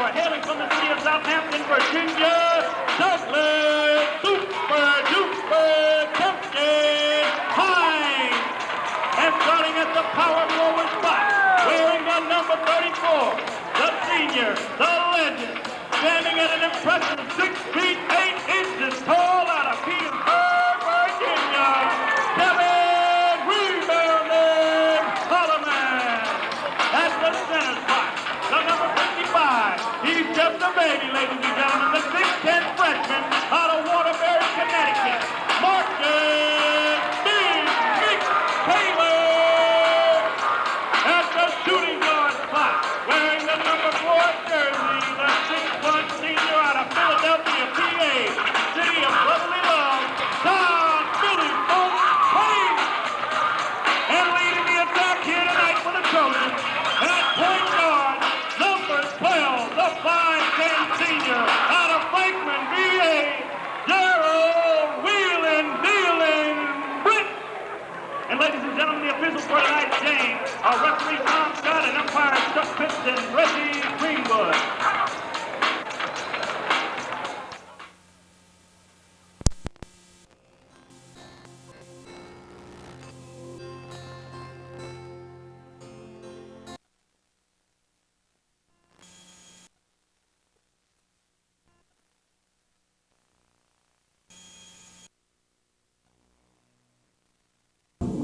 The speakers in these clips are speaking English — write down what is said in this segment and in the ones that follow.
hailing from the city of Southampton, Virginia, Douglas Super Captain Hines. And starting at the power forward spot, wearing the number 34, the senior, the legend, standing at an impressive 6 feet 8 inches tall out of Petersburg, Virginia, Kevin Rebounding Holloman. At the center spot, the number 55, he's just a baby, ladies and gentlemen, the 6'10 freshman out of Waterbury, Connecticut, Marcus Big Taylor. At the shooting guard spot, wearing the number 4 jersey, the 6'1 senior out of Philadelphia, PA, city of brotherly love, Don Billy Funk Payne. And leading the attack here tonight for the Trojans, at point guard, number 12, the 5'10 senior out of Franklin, VA, Gerald Wheeling Britt. And ladies and gentlemen, the officials for tonight's game are referee Tom Scott and umpire Chuck Pitts and Reggie Greenwood.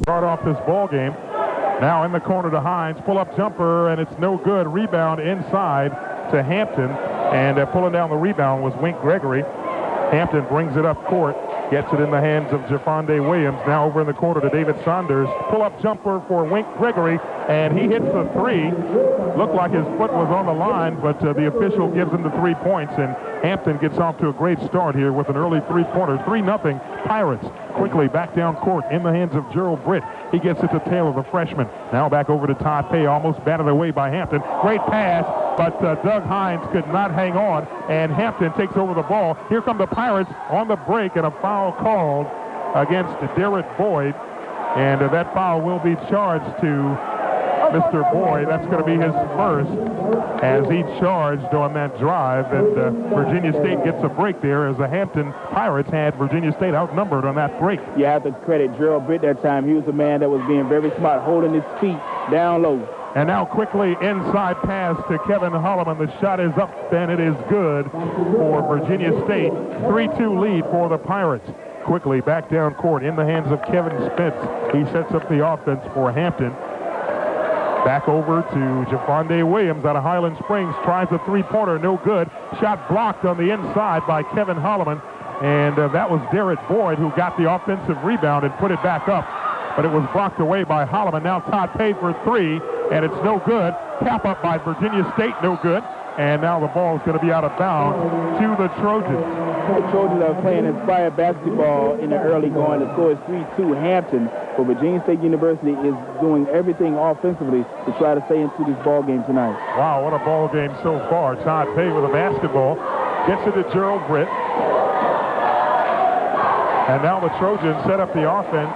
Start off this ball game. Now in the corner to Hines, pull-up jumper, and it's no good. Rebound inside to Hampton, and pulling down the rebound was Wink Gregory. Hampton brings it up court, gets it in the hands of Jafonde Williams. Now over in the corner to David Saunders. Pull-up jumper for Wink Gregory, and he hits the three. Looked like his foot was on the line, but the official gives him the 3 points, and Hampton gets off to a great start here with an early three-pointer. 3-0 Pirates. Quickly back down court in the hands of Gerald Britt. He gets it to Taylor, the freshman. Now back over to Todd Pay, almost batted away by Hampton. Great pass, but Doug Hines could not hang on, and Hampton takes over the ball. Here come the Pirates on the break, and a foul called against Derek Boyd, and that foul will be charged to Mr. Boyd. That's going to be his first, as he charged on that drive, and Virginia State gets a break there, as the Hampton Pirates had Virginia State outnumbered on that break. You have to credit Gerald Britt that time. He was the man that was being very smart, holding his feet down low. And now quickly inside pass to Kevin Holloman. The shot is up, and it is good for Virginia State. 3-2 lead for the Pirates. Quickly back down court in the hands of Kevin Spence. He sets up the offense for Hampton. Back over to Jafonde Williams out of Highland Springs. Tries a three-pointer, no good. Shot blocked on the inside by Kevin Holloman. And that was Derek Boyd who got the offensive rebound and put it back up. But it was blocked away by Holloman. Now Todd Pay for three, and it's no good. Tap up by Virginia State, no good. And now the ball is going to be out of bounds to the Trojans. The Trojans are playing inspired basketball in the early going. The score is 3-2 Hampton. But Virginia State University is doing everything offensively to try to stay into this ball game tonight. Wow, what a ball game so far. Todd Pay with a basketball. Gets it to Gerald Britt. And now the Trojans set up the offense.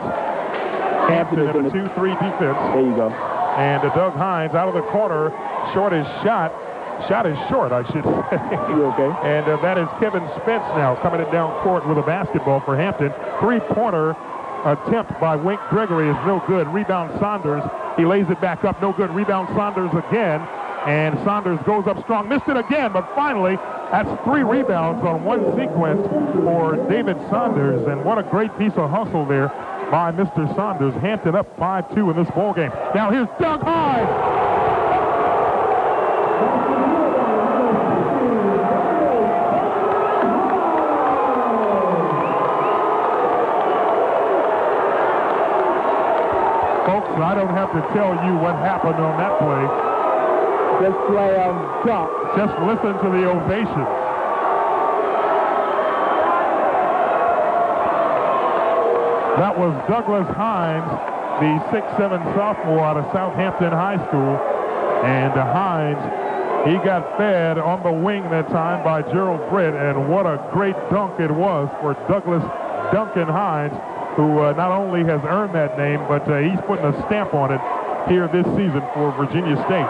Hampton in a 2-3 defense. There you go. And Doug Hines out of the corner. Short his shot. Shot is short, I should say. You okay? And that is Kevin Spence now coming it down court with a basketball for Hampton. Three-pointer attempt by Wink Gregory is no good. Rebound Saunders. He lays it back up. No good. Rebound Saunders again. And Saunders goes up strong. Missed it again, but finally, that's 3 rebounds on one sequence for David Saunders. And what a great piece of hustle there by Mr. Saunders. Hampton up 5-2 in this ball game. Now here's Doug Hines. I don't have to tell you what happened on that play. Just slam dunk. Just listen to the ovation. That was Douglas Hines, the 6'7" sophomore out of Southampton High School. And Hines, he got fed on the wing that time by Gerald Britt, and what a great dunk it was for Douglas Duncan Hines, who not only has earned that name, but he's putting a stamp on it here this season for Virginia State.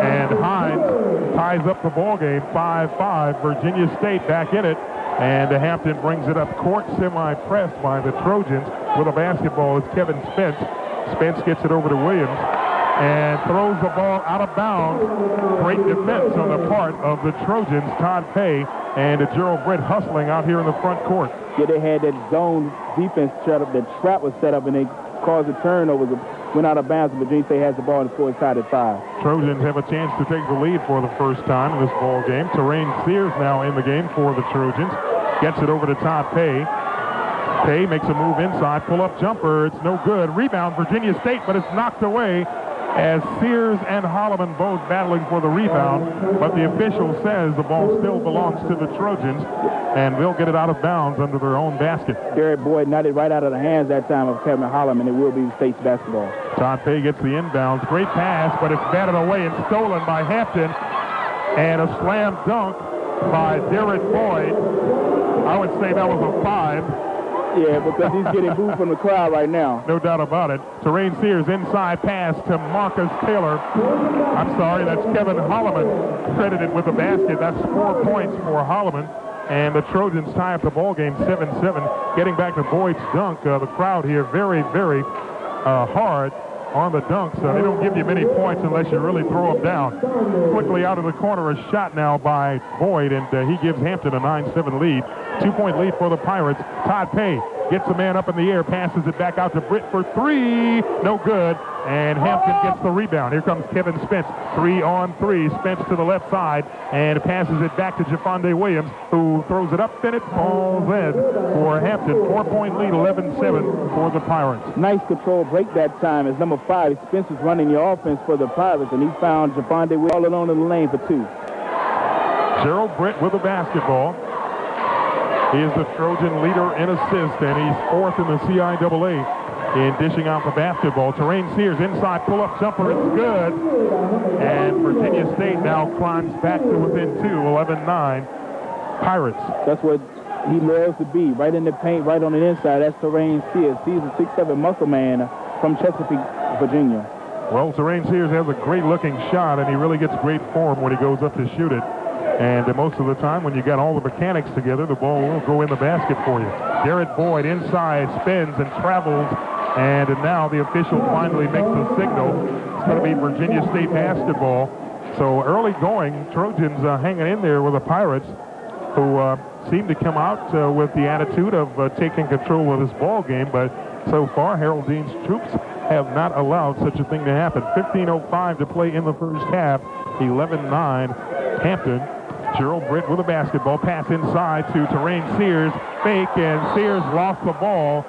And Hines ties up the ball game, 5-5. Virginia State back in it. And Hampton brings it up court, semi-pressed by the Trojans. With a basketball is Kevin Spence. Spence gets it over to Williams and throws the ball out of bounds. Great defense on the part of the Trojans. Todd Pay and Gerald Britt hustling out here in the front court. Yeah, they had that zone defense set up. That trap was set up, and they caused a turnover. Went out of bounds, and Virginia State has the ball and score is tied at 5. Trojans have a chance to take the lead for the first time in this ball game. Terrain Sears now in the game for the Trojans. Gets it over to Todd Pay. Pay makes a move inside. Pull-up jumper. It's no good. Rebound, Virginia State, but it's knocked away as Sears and Holloman both battling for the rebound. But the official says the ball still belongs to the Trojans, and they'll get it out of bounds under their own basket. Garrett Boyd knocked it right out of the hands that time of Kevin Holloman. It will be State's basketball. Todd Pay gets the inbounds. Great pass, but it's batted away and stolen by Hampton. And a slam dunk by Garrett Boyd. I would say that was a 5. Yeah, because he's getting booed from the crowd right now. No doubt about it. Terrain Sears inside pass to Marcus Taylor. I'm sorry, that's Kevin Holloman credited with the basket. That's 4 points for Holloman. And the Trojans tie up the ball game 7-7. Getting back to Boyd's dunk, the crowd here very, very hard on the dunks. They don't give you many points unless you really throw them down. Quickly out of the corner, a shot now by Boyd, and he gives Hampton a 9-7 lead. 2-point lead for the Pirates. Todd Pay gets the man up in the air, passes it back out to Britt for 3. No good. And Hampton gets the rebound. Here comes Kevin Spence. 3-on-3. Spence to the left side and passes it back to Jafonde Williams, who throws it up, and it falls in for Hampton. 4-point lead, 11-7 for the Pirates. Nice control break that time as number 5, Spence is running the offense for the Pirates, and he found Jafonde Williams all alone in the lane for 2. Gerald Britt with the basketball. He is the Trojan leader in assists, and he's 4th in the CIAA in dishing out the basketball. Terrain Sears inside pull-up jumper. It's good. And Virginia State now climbs back to within 2, 11-9. Pirates. That's what he loves to be, right in the paint, right on the inside. That's Terrain Sears. He's a 6'7" muscle man from Chesapeake, Virginia. Well, Terrain Sears has a great-looking shot, and he really gets great form when he goes up to shoot it. And most of the time, when you got all the mechanics together, the ball will go in the basket for you. Garrett Boyd inside, spins and travels, and now the official finally makes the signal. It's going to be Virginia State basketball. So early going, Trojans hanging in there with the Pirates, who seem to come out with the attitude of taking control of this ball game. But so far, Harold Dean's troops have not allowed such a thing to happen. 15:05 to play in the first half. 11-9 Hampton. Gerald Britt with a basketball. Pass inside to Terrain Sears. Fake, and Sears lost the ball.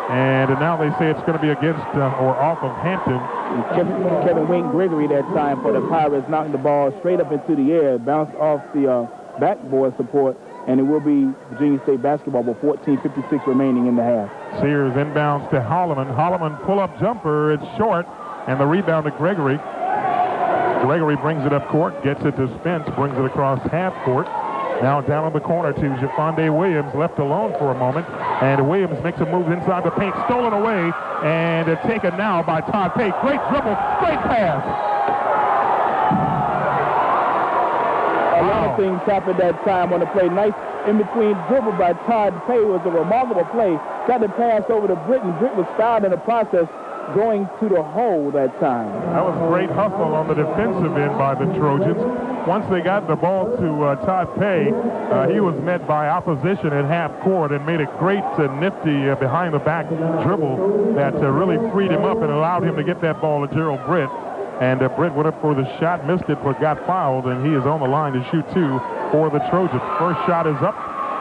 And now they say it's going to be against or off of Hampton. Kevin Wayne Gregory that time for the Pirates, knocking the ball straight up into the air, bounced off the backboard support, and it will be Virginia State basketball with 14:56 remaining in the half. Sears inbounds to Holloman. Holloman pull-up jumper. It's short, and the rebound to Gregory. Gregory brings it up court, gets it to Spence, brings it across half court. Now down in the corner to Jafonde Williams, left alone for a moment. And Williams makes a move inside the paint, stolen away, and taken now by Todd Pay. Great dribble, great pass. A lot of things happened that time on the play. Nice in-between dribble by Todd Pay was a remarkable play. Got the pass over to Britt, and Britt was fouled in the process, going to the hole that time. That was great hustle on the defensive end by the Trojans. Once they got the ball to Todd Pay, he was met by opposition at half court and made a great nifty behind-the-back dribble that really freed him up and allowed him to get that ball to Gerald Britt. And Britt went up for the shot, missed it, but got fouled, and he is on the line to shoot 2 for the Trojans. First shot is up,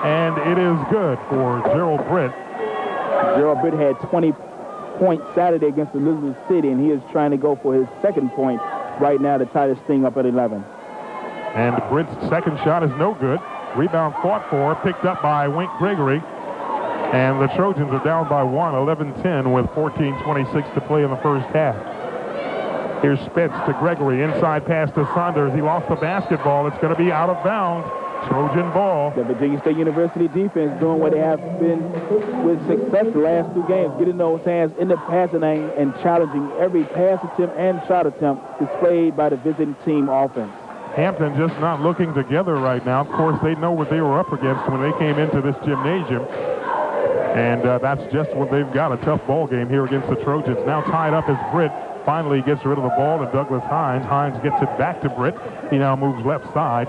and it is good for Gerald Britt. Gerald Britt had 20 points Saturday against Elizabeth City, and he is trying to go for his second point right now to tie this thing up at 11. And Britt's second shot is no good. Rebound fought for, picked up by Wink Gregory. And the Trojans are down by 1, 11-10 with 14:26 to play in the first half. Here's Spence to Gregory. Inside pass to Saunders. He lost the basketball. It's going to be out of bounds. Trojan ball. The Virginia State University defense doing what they have been with success the last 2 games, getting those hands in the passing lane and challenging every pass attempt and shot attempt displayed by the visiting team offense. Hampton just not looking together right now. Of course, they know what they were up against when they came into this gymnasium. And that's just what they've got, a tough ball game here against the Trojans. Now tied up is Britt. Finally gets rid of the ball to Douglas Hines. Hines gets it back to Britt. He now moves left side.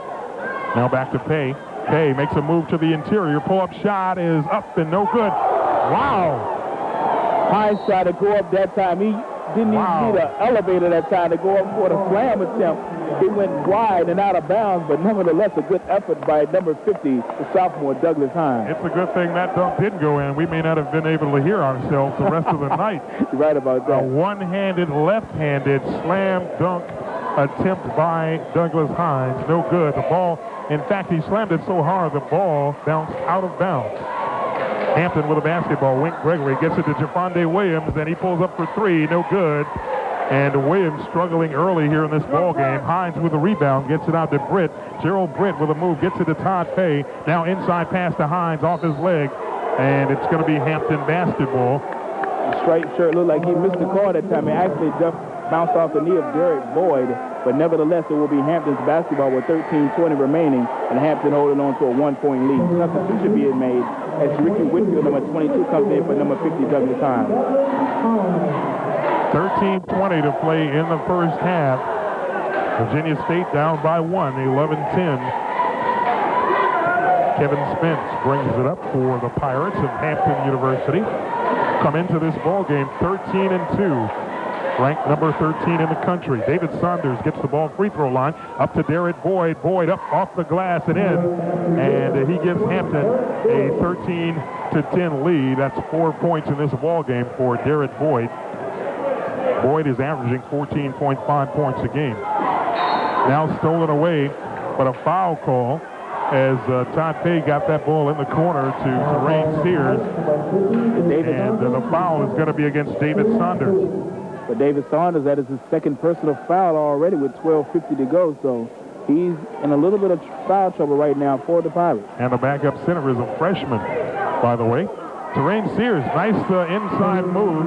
Now back to Pay. Pay makes a move to the interior. Pull-up shot is up and no good. Wow. Hines tried to go up that time. He didn't even need an elevator that time to go up for the slam attempt. It went wide and out of bounds, but nevertheless a good effort by number 50, the sophomore Douglas Hines. It's a good thing that dunk didn't go in. We may not have been able to hear ourselves the rest of the night. You're right about that. A one-handed, left-handed slam dunk attempt by Douglas Hines. No good. The ball, in fact, he slammed it so hard the ball bounced out of bounds. Hampton with a basketball. Wink Gregory gets it to Jafonde Williams, and he pulls up for 3. No good. And Williams struggling early here in this ball game. Hines with a rebound, gets it out to Britt. Gerald Britt with a move, gets it to Todd Pay. Now inside pass to Hines off his leg. And it's going to be Hampton basketball. The striped shirt looked like he missed the call that time. It actually just bounced off the knee of Derek Boyd. But nevertheless, it will be Hampton's basketball with 13:20 remaining. And Hampton holding on to a 1-point lead. Substitution being made as Ricky Whitfield, number 22, comes in for number 50, Douglas Hines. 13:20 to play in the first half. Virginia State down by 1, 11-10. Kevin Spence brings it up for the Pirates of Hampton University. Come into this ball game 13-2. Ranked number 13 in the country. David Saunders gets the ball free throw line up to Derek Boyd. Boyd up off the glass and in. And he gives Hampton a 13-10 lead. That's 4 points in this ball game for Derek Boyd. Boyd is averaging 14.5 points a game. Now stolen away, but a foul call as Todd Pay got that ball in the corner to Terrain Sears. And the foul is going to be against David Saunders. But David Saunders, that is his second personal foul already with 12:50 to go. So he's in a little bit of foul trouble right now for the Pirates. And the backup center is a freshman, by the way. Terrain Sears, nice inside move.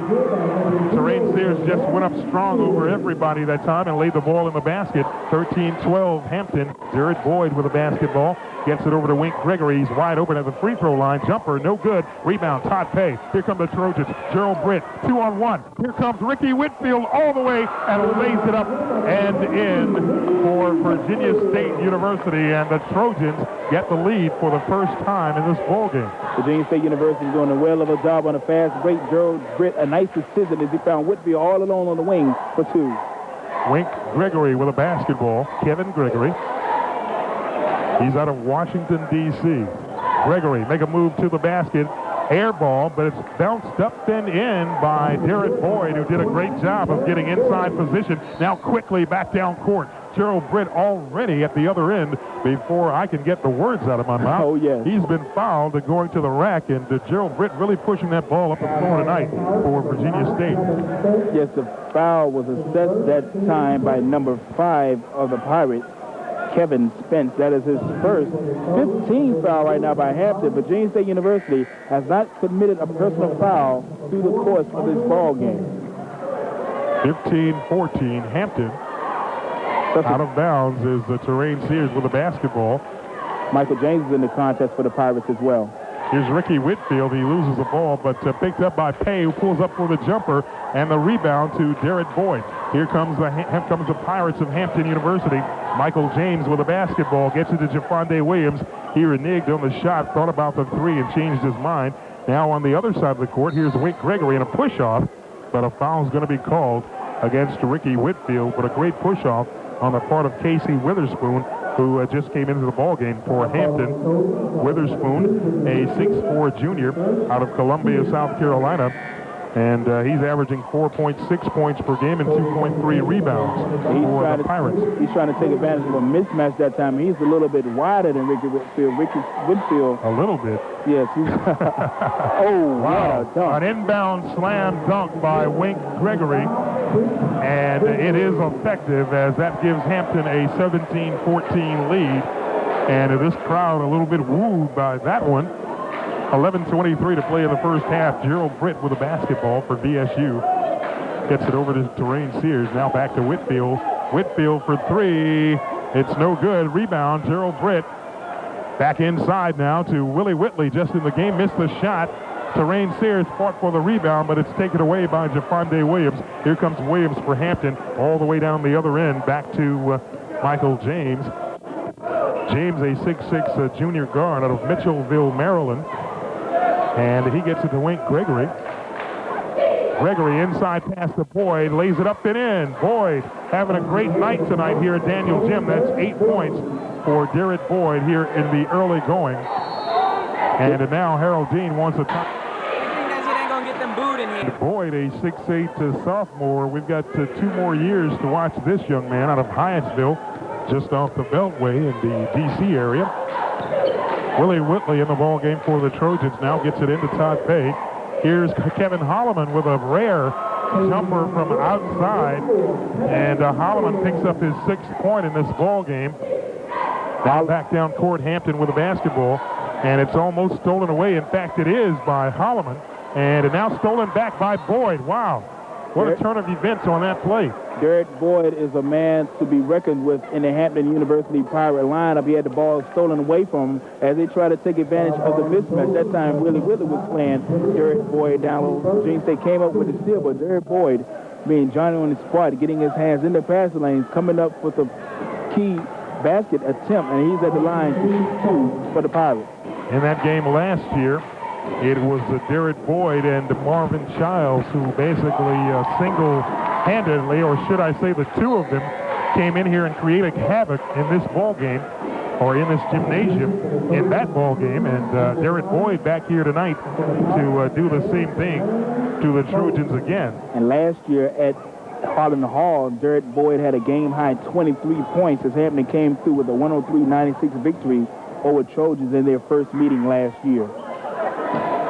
Terrain Sears just went up strong over everybody that time and laid the ball in the basket. 13-12 Hampton. Jared Boyd with a basketball. Gets it over to Wink Gregory. He's wide open at the free throw line. Jumper, no good. Rebound, Todd Pay. Here come the Trojans. Gerald Britt, 2-on-1. Here comes Ricky Whitfield all the way and lays it up and in for Virginia State University. And the Trojans get the lead for the first time in this ball game. Virginia State University is doing a well of a job on a fast break. Gerald Britt, a nice decision as he found Whitfield all alone on the wing for 2. Wink Gregory with a basketball. Kevin Gregory. He's out of Washington, D.C. Gregory make a move to the basket. Air ball, but it's bounced up and in by Derek Boyd, who did a great job of getting inside position. Now quickly back down court. Gerald Britt already at the other end before I can get the words out of my mouth. Oh, yes. He's been fouled and going to the rack, and Gerald Britt really pushing that ball up the floor tonight for Virginia State. Yes, the foul was assessed that time by number 5 of the Pirates, Kevin Spence. That is his first 15th foul right now by Hampton. Virginia State University has not committed a personal foul through the course of this ball game. 15-14 Hampton. Out of bounds is the Terrain Sears with a basketball. Michael James is in the contest for the Pirates as well. Here's Ricky Whitfield. He loses the ball, but picked up by Pay, who pulls up for the jumper, and the rebound to Derek Boyd. Here comes the Pirates of Hampton University. Michael James with a basketball. Gets it to Jafonde Williams. He reneged on the shot, thought about the 3 and changed his mind. Now on the other side of the court, here's Wink Gregory in a push-off, but a foul is going to be called against Ricky Whitfield, but a great push-off on the part of Casey Witherspoon, who just came into the ball game for Hampton. Witherspoon, a 6'4 junior out of Columbia, South Carolina, and he's averaging 4.6 points per game and 2.3 rebounds for the Pirates. He's trying to take advantage of a mismatch that time. He's a little bit wider than Ricky Whitfield. Ricky Whitfield. A little bit. Yes. Oh, wow. What a dunk. An inbound slam dunk by Wink Gregory. And it is effective as that gives Hampton a 17-14 lead. And this crowd a little bit wooed by that one. 11:23 to play in the first half. Gerald Britt with a basketball for VSU. Gets it over to Terrain Sears. Now back to Whitfield. Whitfield for three. It's no good. Rebound, Gerald Britt. Back inside now to Willie Whitley. Just in the game, missed the shot. Terrain Sears fought for the rebound, but it's taken away by Jafonde Williams. Here comes Williams for Hampton, all the way down the other end, back to Michael James. James, a 6'6" junior guard out of Mitchellville, Maryland. And he gets it to Wink Gregory. Gregory inside pass to Boyd, lays it up and in. Boyd having a great night tonight here at Daniel Gym. That's 8 points for Derek Boyd here in the early going. And now Harold Dean wants a time. Boyd, a 6'8" sophomore. We've got 2 more years to watch this young man out of Hyattsville, just off the Beltway in the D.C. area. Willie Whitley in the ball game for the Trojans now gets it into Todd Pay. Here's Kevin Holloman with a rare jumper from outside, and Holloman picks up his 6th point in this ball game. Now back down court, Hampton with a basketball, and it's almost stolen away. In fact, it is by Holloman, and now stolen back by Boyd. Wow, what a turn of events on that play. Derek Boyd is a man to be reckoned with in the Hampton University Pirate lineup. He had the ball stolen away from him as they try to take advantage of the mismatch. That time, Willie Whitley was playing Derek Boyd down low. Virginia State came up with the steal, but Derek Boyd, being Johnny on the spot, getting his hands in the passing lanes, coming up with a key basket attempt, and he's at the line to shoot 2 for the Pirates. In that game last year, it was Derek Boyd and Marvin Childs who basically single-handedly, or should I say the 2 of them, came in here and created havoc in this ball game, or in this gymnasium in that ball game. And Derek Boyd back here tonight to do the same thing to the Trojans again. And last year at Harlan Hall, Derek Boyd had a game-high 23 points as Hampton came through with a 103-96 victory over Trojans in their first meeting last year.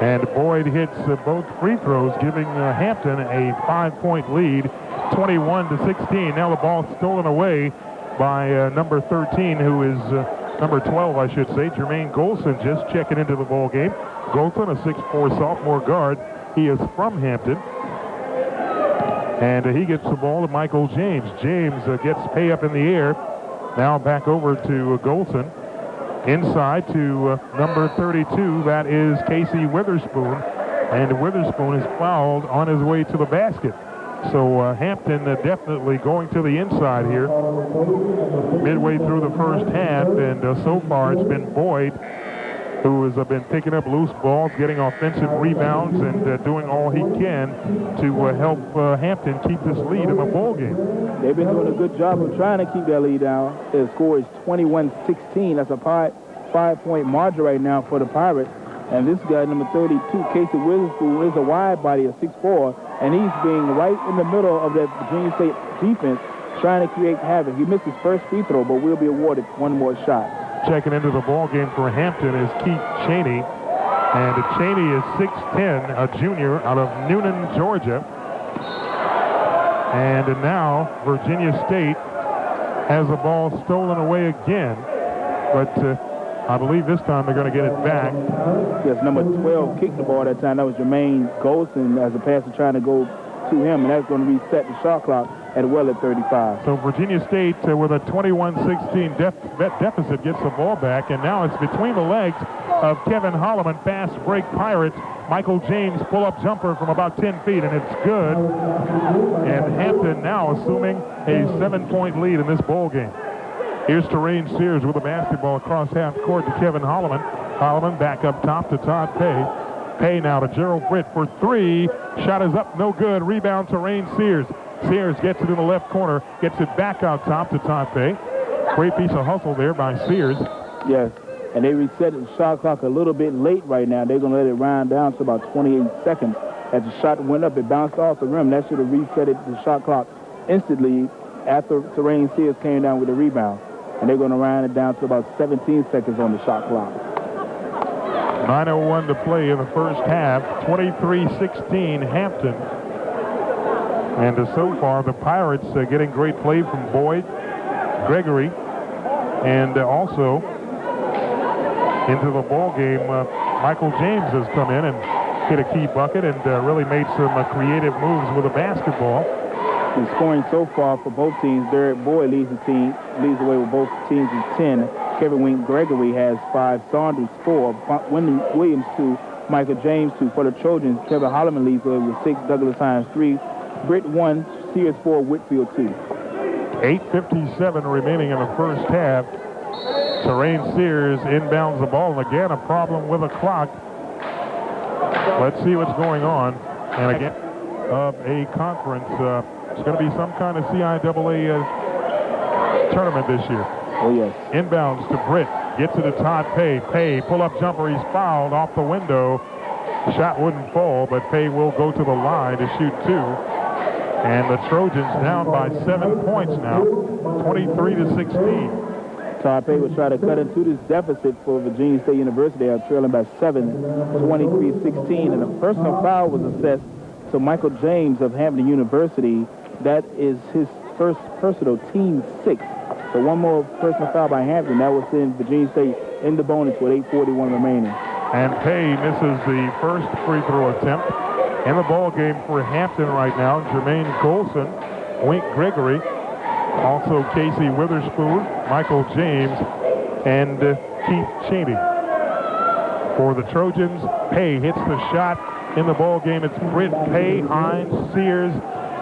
And Boyd hits both free throws, giving Hampton a 5-point lead, 21-16. Now the ball stolen away by number 13, who is number 12, I should say, Jermaine Golson, just checking into the ball game. Golson, a 6'4" sophomore guard. He is from Hampton. And he gets the ball to Michael James. James gets pay up in the air. Now back over to Golson. Inside to number 32, that is Casey Witherspoon, and Witherspoon is fouled on his way to the basket. So Hampton definitely going to the inside here midway through the first half, and so far it's been Boyd who has been picking up loose balls, getting offensive rebounds, and doing all he can to help Hampton keep this lead in the ball game. They've been doing a good job of trying to keep that lead down. The score is 21-16. That's a 5-point margin right now for the Pirates. And this guy, number 32, Casey Witherspoon, is a wide body of 6'4", and he's being right in the middle of that Virginia State defense, trying to create havoc. He missed his first free throw, but will be awarded 1 more shot. Checking into the ball game for Hampton is Keith Cheney. And Cheney is 6'10", a junior out of Noonan, Georgia. And now Virginia State has the ball stolen away again. But I believe this time they're going to get it back. Yes, number 12 kicked the ball that time. That was Jermaine Golson as a passer trying to go to him, and that's going to reset the shot clock at 35. So Virginia State with a 21-16 deficit gets the ball back, and now it's between the legs of Kevin Holloman. Fast break Pirates. Michael James pull-up jumper from about 10 feet, and it's good. And Hampton now assuming a 7-point lead in this ball game. Here's Terrain Sears with a basketball across half court to Kevin Holloman. Holloman back up top to Todd Pay. Pay now to Gerald Britt for 3. Shot is up, no good. Rebound Terrain Sears. Sears gets it in the left corner, gets it back out top to Todd Pay. Great piece of hustle there by Sears. Yes, and they reset the shot clock a little bit late right now. They're going to let it round down to about 28 seconds. As the shot went up, it bounced off the rim. That should have reset the shot clock instantly after Terrain Sears came down with the rebound. And they're going to round it down to about 17 seconds on the shot clock. 9:01 to play in the first half. 23-16 Hampton. And so far, the Pirates getting great play from Boyd, Gregory, and also into the ball game. Michael James has come in and hit a key bucket and really made some creative moves with a basketball. And scoring so far for both teams, Derek Boyd leads the way with both teams with 10. Kevin Wink Gregory has 5, Saunders 4, Williams 2, Michael James 2. For the Trojans, Kevin Holloman leads the way with 6, Douglas Hines 3, Britt 1, Sears 4, Whitfield 2. 8:57 remaining in the first half. Terrain Sears inbounds the ball, and again a problem with the clock. Let's see what's going on. And again, of a conference, it's going to be some kind of CIAA tournament this year. Oh, yes. Inbounds to Britt. Gets it to Todd Pay. Pay, pull-up jumper. He's fouled off the window. Shot wouldn't fall, but Pay will go to the line to shoot 2. And the Trojans down by 7 points now, 23-16. Todd Pay will try to cut into this deficit for Virginia State University. They are trailing by 7, 23-16. And a personal foul was assessed to Michael James of Hampton University. That is his first personal, team 6. So one more personal foul by Hampton. That will send Virginia State in the bonus with 8:41 remaining. And Pay misses the first free throw attempt. In the ball game for Hampton right now, Jermaine Golson, Wink Gregory, also Casey Witherspoon, Michael James, and Keith Cheney. For the Trojans, Pay hits the shot. In the ball game, it's Britt, Pay, Hines, Sears,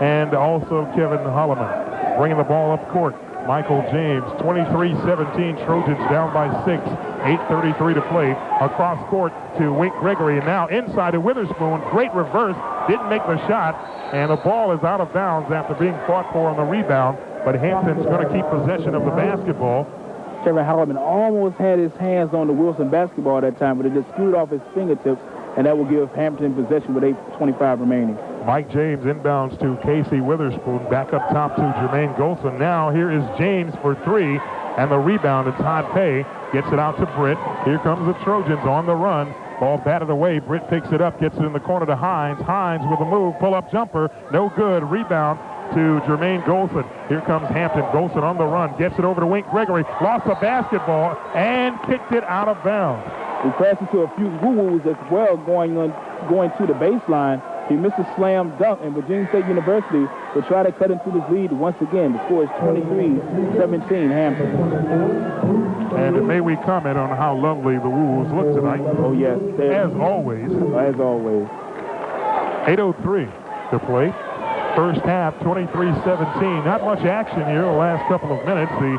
and also Kevin Holloman. Bringing the ball up court, Michael James, 23-17, Trojans down by 6, 8:33 to play. Across court to Wink Gregory, and now inside to Witherspoon. Great reverse, didn't make the shot, and the ball is out of bounds after being fought for on the rebound, but Hampton's going to keep possession of the basketball. Kevin Holloman almost had his hands on the Wilson basketball at that time, but it just screwed off his fingertips, and that will give Hampton possession with 8:25 remaining. Mike James inbounds to Casey Witherspoon. Back up top to Jermaine Golson. Now here is James for 3, and the rebound. It's Todd Pay. Gets it out to Britt. Here comes the Trojans on the run. Ball batted away. Britt picks it up, gets it in the corner to Hines. Hines with a move, pull-up jumper. No good. Rebound to Jermaine Golson. Here comes Hampton. Golson on the run. Gets it over to Wink Gregory. Lost the basketball and kicked it out of bounds. He crashed into a few woo-woos as well going to the baseline. He missed a slam dunk, and Virginia State University will try to cut into this lead once again. The score is 23-17 Hampton. And may we comment on how lovely the woo-woos look tonight? Oh, yes. As always. As always. 8:03 to play. First half, 23-17. Not much action here the last couple of minutes. The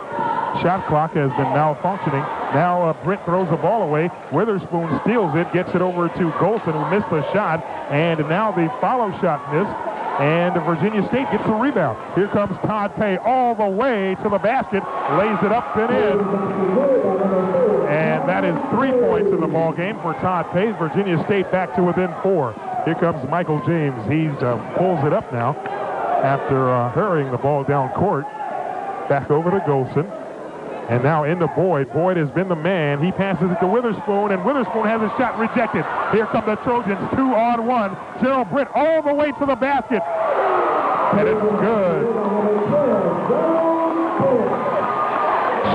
shot clock has been malfunctioning. Now Britt throws the ball away. Witherspoon steals it, gets it over to Golson, who missed the shot. And now the follow shot missed. And Virginia State gets the rebound. Here comes Todd Pay all the way to the basket. Lays it up and in. And that is 3 points in the ball game for Todd Pay. Virginia State back to within 4. Here comes Michael James. He pulls it up now after hurrying the ball down court. Back over to Golson. And now into Boyd. Boyd has been the man. He passes it to Witherspoon, and Witherspoon has his shot rejected. Here come the Trojans, 2-on-1. Gerald Britt all the way to the basket. And it's good.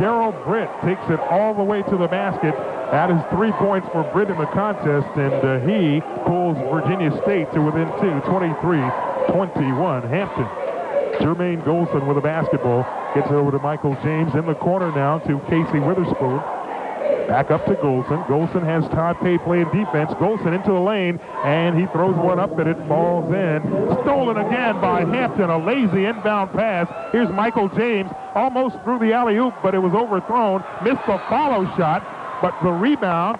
Gerald Britt takes it all the way to the basket. That is 3 points for Britt in the contest, and he pulls Virginia State to within 2, 23-21. Hampton. Jermaine Golson with a basketball. Gets it over to Michael James in the corner now to Casey Witherspoon. Back up to Golson. Golson has Todd Pay playing defense. Golson into the lane, and he throws one up, and it falls in. Stolen again by Hampton. A lazy inbound pass. Here's Michael James. Almost threw the alley-oop, but it was overthrown. Missed the follow shot, but the rebound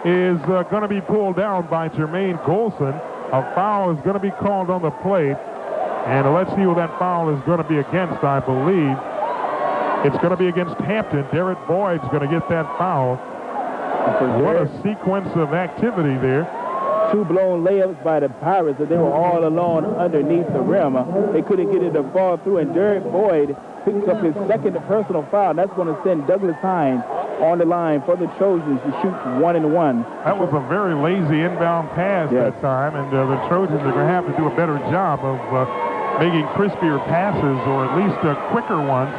is going to be pulled down by Jermaine Golson. A foul is going to be called on the play. And let's see who that foul is going to be against, I believe. It's going to be against Hampton. Derek Boyd's going to get that foul. What a sequence of activity there. 2 blown layups by the Pirates, and they were all alone underneath the rim. They couldn't get it to fall through, and Derek Boyd picks up his second personal foul. That's going to send Douglas Hines on the line for the Trojans to shoot 1-and-1. That was a very lazy inbound pass that time, and the Trojans are going to have to do a better job of making crispier passes, or at least quicker ones,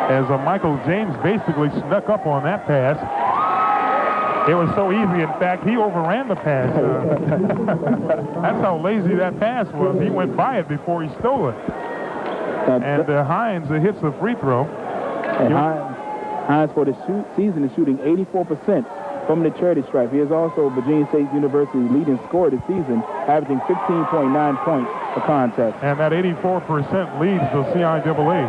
as Michael James basically snuck up on that pass. It was so easy. In fact, he overran the pass. That's how lazy that pass was. He went by it before he stole it. And Hines hits the free throw. And Hines for the season is shooting 84% from the charity stripe. He is also Virginia State University's leading scorer this season, averaging 15.9 points a contest. And that 84% leads the CIAA.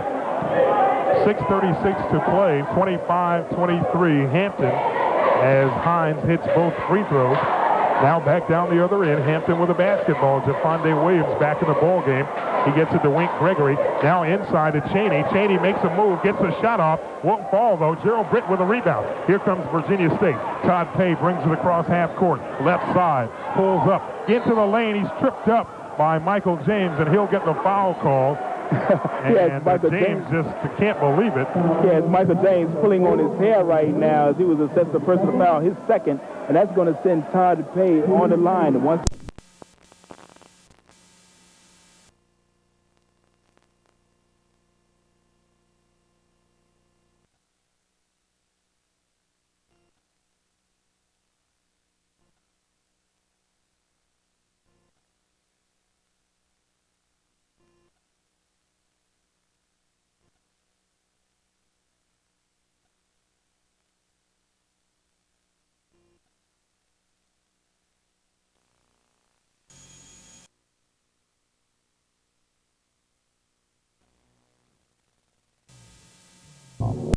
6:36 to play, 25-23 Hampton, as Hines hits both free throws. Now back down the other end, Hampton with a basketball. Jafonde Williams back in the ball game. He gets it to Wink Gregory. Now inside to Cheney. Cheney makes a move, gets a shot off. Won't fall, though. Gerald Britt with a rebound. Here comes Virginia State. Todd Pay brings it across half court. Left side. Pulls up. Into the lane. He's tripped up by Michael James, and he'll get the foul call. And James just can't believe it. Yes, Michael James pulling on his hair right now as he was assessed the personal foul, his second, and that's going to send Todd Pay on the line. Once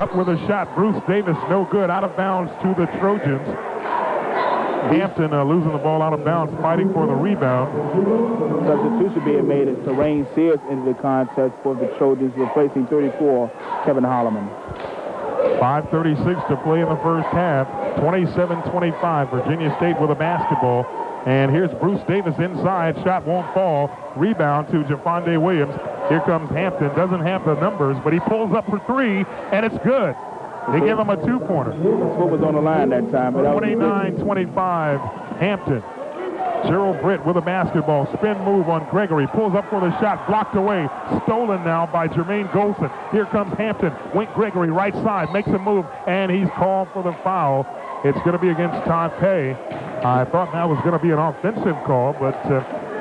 Up with a shot, Bruce Davis, no good, out of bounds to the Trojans. Hampton losing the ball out of bounds, fighting for the rebound. Substitution being made as Terrain Sears into the contest for the Trojans, replacing 34, Kevin Holloman. 5:36 to play in the first half. 27-25, Virginia State with a basketball. And here's Bruce Davis inside, shot won't fall. Rebound to Jafonde Williams. Here comes Hampton, doesn't have the numbers, but he pulls up for three, and it's good. They give him a two-pointer. That's what was on the line that time. 29-25, Hampton. Gerald Britt with a basketball. Spin move on Gregory. Pulls up for the shot. Blocked away. Stolen now by Jermaine Golson. Here comes Hampton. Wink Gregory right side. Makes a move, and he's called for the foul. It's going to be against Todd Pay. I thought that was going to be an offensive call, but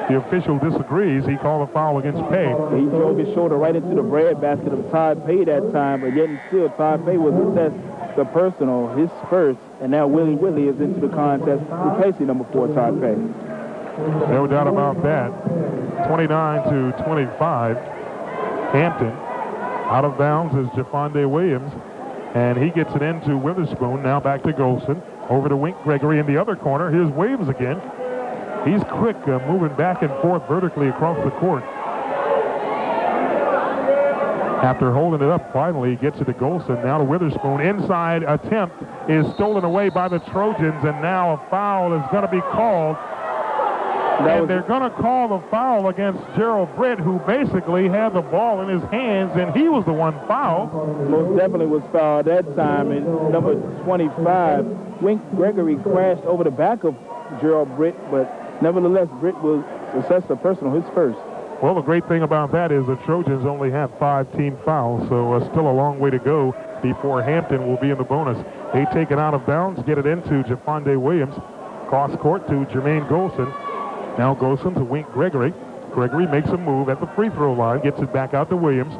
the official disagrees. He called a foul against Pay. He drove his shoulder right into the breadbasket of Todd Pay that time, but yet and still Todd Pay was assessed the personal, his first, and now Willie is into the contest, replacing number 4, Todd Pay. No doubt about that. 29-25. Hampton. Out of bounds is Jafonde Williams, and he gets it into Witherspoon. Now back to Golson. Over to Wink Gregory in the other corner. Here's Williams again. He's quick, moving back and forth vertically across the court. After holding it up, finally he gets it to Golson. Now to Witherspoon. Inside attempt is stolen away by the Trojans, and now a foul is going to be called. And they're going to call the foul against Gerald Britt, who basically had the ball in his hands, and he was the one fouled. Most definitely was fouled that time. And number 25, Wink Gregory crashed over the back of Gerald Britt, but nevertheless, Britt was assessed a personal, his first. Well, the great thing about that is the Trojans only have 5 team fouls, so still a long way to go before Hampton will be in the bonus. They take it out of bounds, get it into Jafonde Williams. Cross court to Jermaine Golson. Now Golson to Wink Gregory. Gregory makes a move at the free throw line, gets it back out to Williams.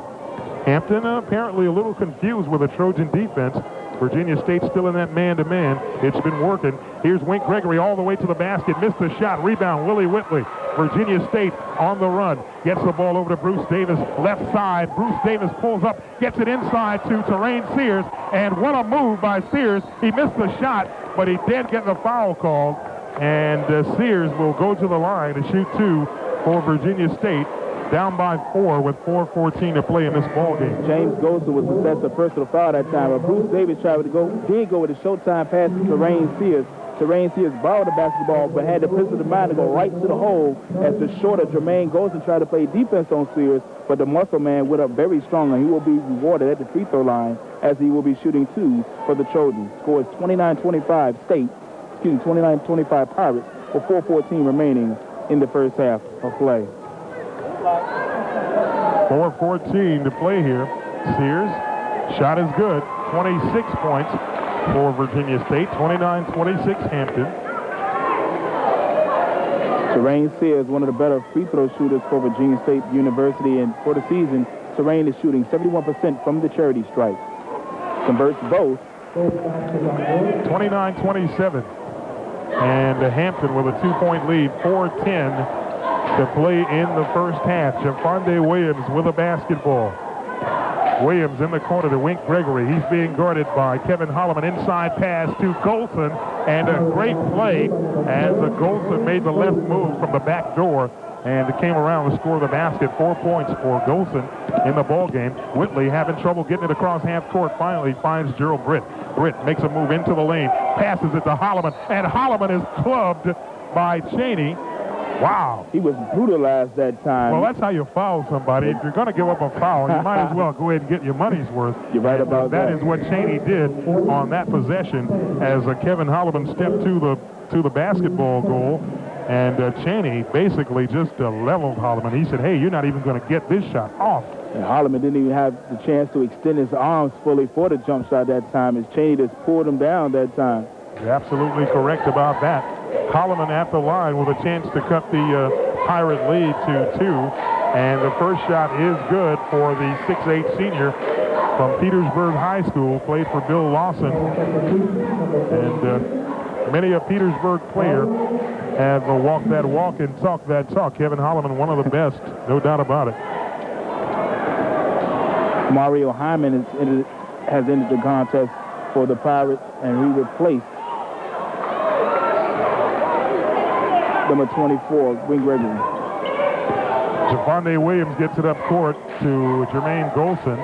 Hampton apparently a little confused with the Trojan defense. Virginia State still in that man-to-man. It's been working. Here's Wink Gregory all the way to the basket. Missed the shot. Rebound, Willie Whitley. Virginia State on the run. Gets the ball over to Bruce Davis. Left side. Bruce Davis pulls up. Gets it inside to Terrain Sears. And what a move by Sears. He missed the shot, but he did get the foul called. And Sears will go to the line to shoot 2 for Virginia State. Down by 4 with 4:14 to play in this ball game. James Golson was assessed a personal foul that time, but Bruce Davis did go with a showtime pass to Terrain Sears. Terrain Sears borrowed the basketball, but had the presence of mind to go right to the hole as the shorter Jermaine Golson tried to play defense on Sears, but the muscle man went up very strong, and he will be rewarded at the free throw line as he will be shooting 2 for the Trojans. Score is 29-25 Pirates with 4:14 remaining in the first half of play. 4:14 to play here. Sears, shot is good, 26 points. for Virginia State. 29-26 Hampton. Terrain Sears, one of the better free throw shooters for Virginia State University, and for the season, Terrain is shooting 71% from the charity stripe. Converts both. 29-27. And Hampton with a 2-point lead, 4:10 to play in the first half. Jafonde Williams with a basketball. Williams in the corner to Wink Gregory. He's being guarded by Kevin Holloman. Inside pass to Golson, and a great play as Golson made the left move from the back door and came around to score the basket. 4 points for Golson in the ball game. Whitley having trouble getting it across half court. Finally finds Gerald Britt. Britt makes a move into the lane, passes it to Holloman, and Holloman is clubbed by Chaney. Wow. He was brutalized that time. Well, that's how you foul somebody. If you're going to give up a foul, you might as well go ahead and get your money's worth. You're right about that. That is what Chaney did on that possession as Kevin Holloman stepped to the basketball goal. And Chaney basically just leveled Holloman. He said, hey, you're not even going to get this shot off. And Holloman didn't even have the chance to extend his arms fully for the jump shot that time, as Chaney just pulled him down that time. You're absolutely correct about that. Holloman at the line with a chance to cut the Pirate lead to 2. And the first shot is good for the 6'8 senior from Petersburg High School, played for Bill Lawson. And many a Petersburg player have walked that walk and talked that talk. Kevin Holloman, one of the best, no doubt about it. Mario Hyman has entered the contest for the Pirates, and he replaced number 24, Wink Gregory. Jafonde Williams gets it up court to Jermaine Golson.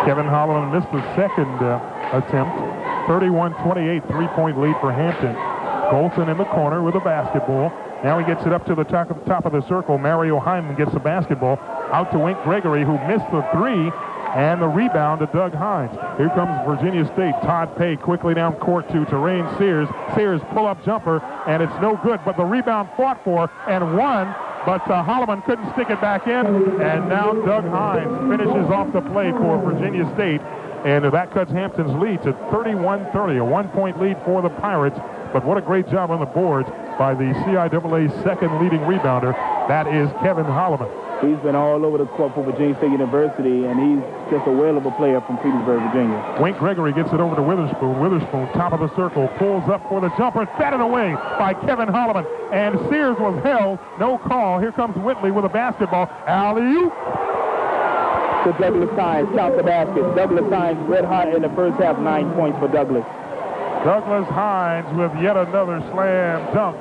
Kevin Holloman missed the second attempt. 31-28, 3-point lead for Hampton. Golson in the corner with a basketball. Now he gets it up to the top of the circle. Mario Hyman gets the basketball out to Wink Gregory, who missed the 3, and the rebound to Doug Hines. Here comes Virginia State. Todd Pay quickly down court to Terrain Sears. Sears pull-up jumper, and it's no good, but the rebound fought for and won, but Holloman couldn't stick it back in, and now Doug Hines finishes off the play for Virginia State, and that cuts Hampton's lead to 31-30, a 1-point lead for the Pirates. But what a great job on the boards by the CIAA second leading rebounder. That is Kevin Holloman. He's been all over the court for Virginia State University, and he's just a whale of a player from Petersburg, Virginia. Wink Gregory gets it over to Witherspoon. Witherspoon, top of the circle, pulls up for the jumper, batted away by Kevin Holloman. And Sears was held, no call. Here comes Whitley with a basketball. Alley-oop. To Douglas Hines, count the basket. Douglas Hines red hot in the first half, 9 points for Douglas. Douglas Hines with yet another slam dunk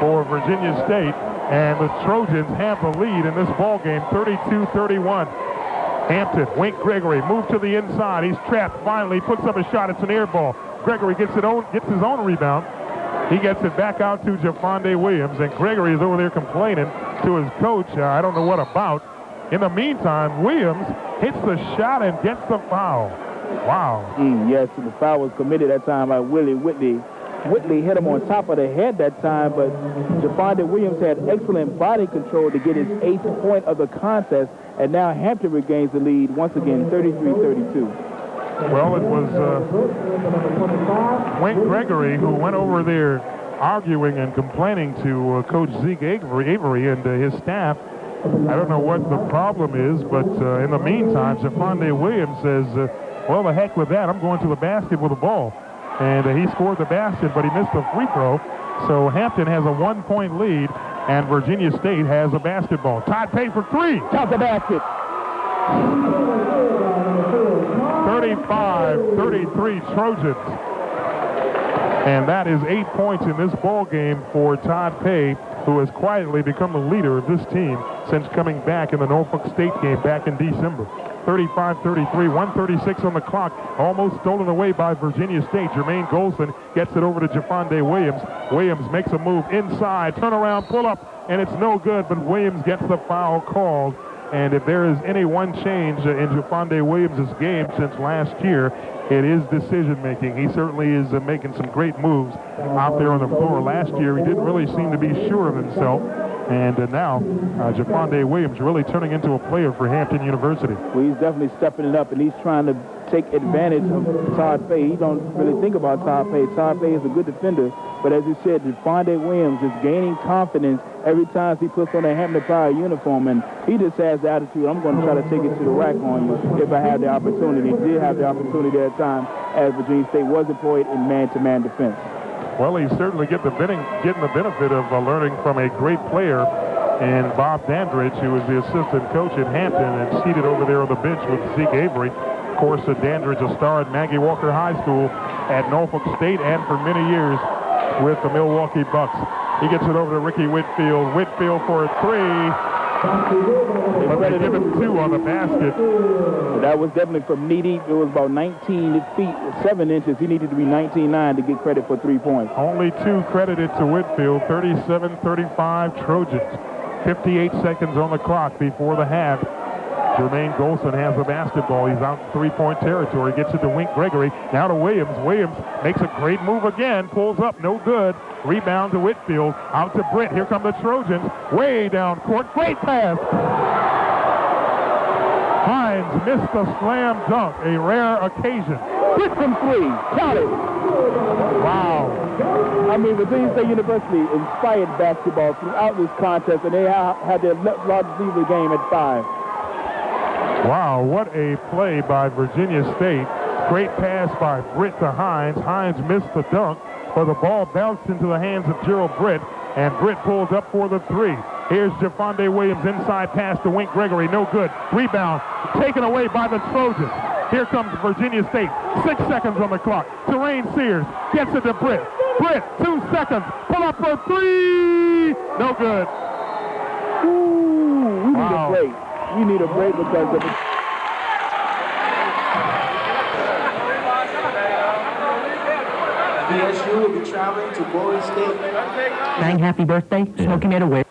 for Virginia State. And the Trojans have the lead in this ball game, 32-31. Hampton, Wink Gregory, move to the inside. He's trapped, finally puts up a shot. It's an air ball. Gregory gets his own rebound. He gets it back out to Jafonde Williams, and Gregory is over there complaining to his coach, I don't know what about. In the meantime, Williams hits the shot and gets the foul. Wow. Yes, the foul was committed that time by Willie Whitley. Whitley hit him on top of the head that time, but Jafonde Williams had excellent body control to get his 8th point of the contest, and now Hampton regains the lead once again, 33-32. Well, it was Wink Gregory who went over there arguing and complaining to Coach Zeke Avery and his staff. I don't know what the problem is, but in the meantime, Jafonde Williams says, well, the heck with that. I'm going to the basket with the ball. And he scored the basket, but he missed the free throw. So Hampton has a 1-point lead, and Virginia State has a basketball. Todd Pay for 3. Count the basket. 35-33 Trojans. And that is 8 points in this ball game for Todd Pay, who has quietly become the leader of this team since coming back in the Norfolk State game back in December. 35-33, 1:36 on the clock, almost stolen away by Virginia State. Jermaine Golson gets it over to Jafonde Williams. Williams makes a move inside, turnaround, pull up, and it's no good, but Williams gets the foul called. And if there is any one change in Jafonde Williams' game since last year, it is decision-making. He certainly is making some great moves out there on the floor. Last year, he didn't really seem to be sure of himself. And now, Jafonde Williams really turning into a player for Hampton University. Well, he's definitely stepping it up, and he's trying to take advantage of Todd Fay. He don't really think about Todd Fay. Todd Fay is a good defender, but as you said, Jafonde Williams is gaining confidence every time he puts on a Hampton Pride uniform, and he just has the attitude, I'm going to try to take it to the rack on you if I have the opportunity. He did have the opportunity at the time as Virginia State was employed in man-to-man defense. Well, he's certainly getting the benefit of learning from a great player in Bob Dandridge, who is the assistant coach at Hampton and seated over there on the bench with Zeke Avery. Of course, Dandridge, a star at Maggie Walker High School at Norfolk State and for many years with the Milwaukee Bucks. He gets it over to Ricky Whitfield. Whitfield for a three. But they give him 2 on the basket. That was definitely from knee deep. It was about 19 feet, 7 inches. He needed to be 19.9 to get credit for 3 points. Only 2 credited to Whitfield. 37-35 Trojans. 58 seconds on the clock before the half. Jermaine Golson has the basketball. He's out in three-point territory. Gets it to Wink Gregory. Now to Williams. Williams makes a great move again. Pulls up. No good. Rebound to Whitfield. Out to Britt. Here come the Trojans. Way down court. Great pass. Hines missed a slam dunk. A rare occasion. Britt from 3. Count it. Wow. I mean, Virginia State University inspired basketball throughout this contest, and they had their largest lead of the game at 5. Wow, what a play by Virginia State. Great pass by Britt to Hines. Hines missed the dunk, but the ball bounced into the hands of Gerald Britt, and Britt pulls up for the 3. Here's Jafonde Williams, inside pass to Wink Gregory. No good. Rebound taken away by the Trojans. Here comes Virginia State. 6 seconds on the clock. Terrain Sears gets it to Britt. Britt, 2 seconds. Pull up for 3. No good. Ooh, we need a break. We need a break because of it. BSU will be traveling to Bowie State. Saying happy birthday, smoking it away.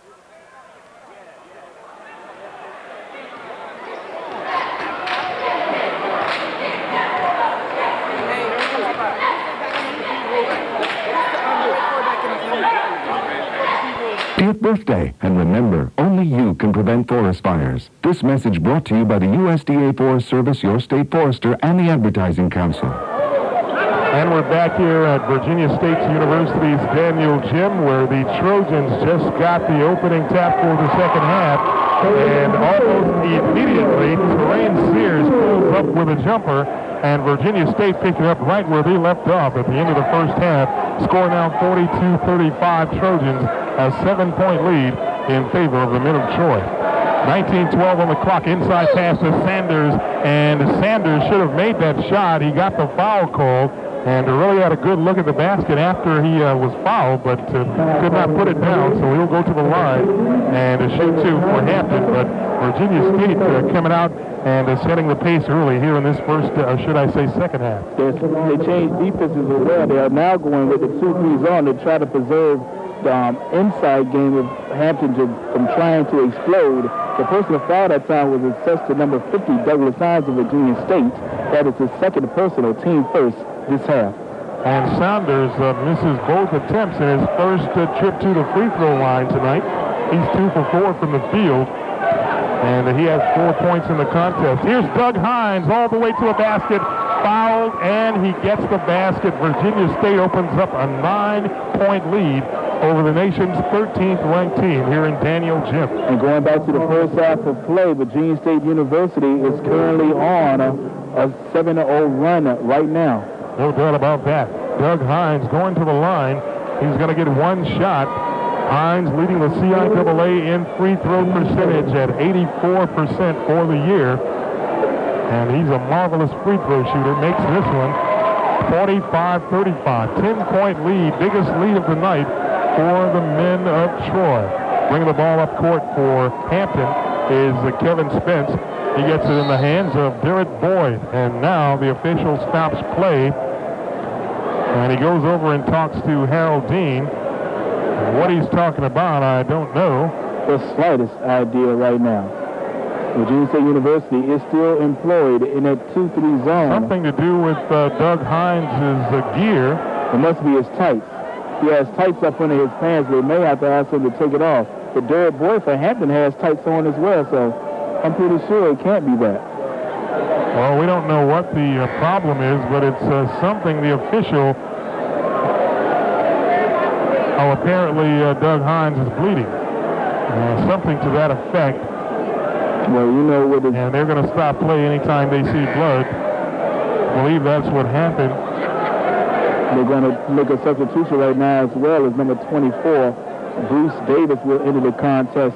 Birthday, and remember, only you can prevent forest fires. This message brought to you by the USDA Forest Service, your state forester, and the Advertising Council. And we're back here at Virginia State University's Daniel Gym, where the Trojans just got the opening tap for the second half, and almost immediately, Terrain Sears pulls up with a jumper, and Virginia State picking up right where they left off at the end of the first half, score now 42-35 Trojans, a 7-point lead in favor of the men of Troy. 19-12 on the clock, inside pass to Sanders, and Sanders should have made that shot. He got the foul called, and really had a good look at the basket after he was fouled, but could not put it down, so he'll go to the line and shoot 2 for Hampton. But Virginia State coming out and setting the pace early here in this first, should I say, second half. They changed defenses as well. They are now going with the 2-3 zone to try to preserve the inside game of Hampton from trying to explode. The personal foul that time was assessed to number 50, Douglas Hines of Virginia State. That is his second personal, team first this half. And Saunders misses both attempts in his first trip to the free throw line tonight. He's 2 for 4 from the field, and he has 4 points in the contest. Here's Doug Hines all the way to the basket, fouled, and he gets the basket. Virginia State opens up a 9-point lead over the nation's 13th ranked team here in Daniel Gym. And going back to the first half of play, Virginia State University is currently on a 7-0 run right now. No doubt about that. Doug Hines going to the line. He's going to get 1 shot. Hines leading the CIAA in free throw percentage at 84% for the year. And he's a marvelous free throw shooter. Makes this one 45-35. 10-point lead, biggest lead of the night for the men of Troy. Bringing the ball up court for Hampton is Kevin Spence. He gets it in the hands of Derek Boyd. And now the official stops play. And he goes over and talks to Harold Dean. What he's talking about, I don't know. The slightest idea right now. Virginia State University is still employed in that 2-3 zone. Something to do with Doug Hines' gear. It must be his tights. He has tights up under his pants. They may have to ask him to take it off. But Derek Boyd for Hampton has tights on as well, so I'm pretty sure it can't be that. Well, we don't know what the problem is, but it's something the official... Oh, apparently Doug Hines is bleeding. Something to that effect. Well, you know what it... And they're going to stop play anytime they see blood. I believe that's what happened. They're going to make a substitution right now as well as number 24. Bruce Davis will enter the contest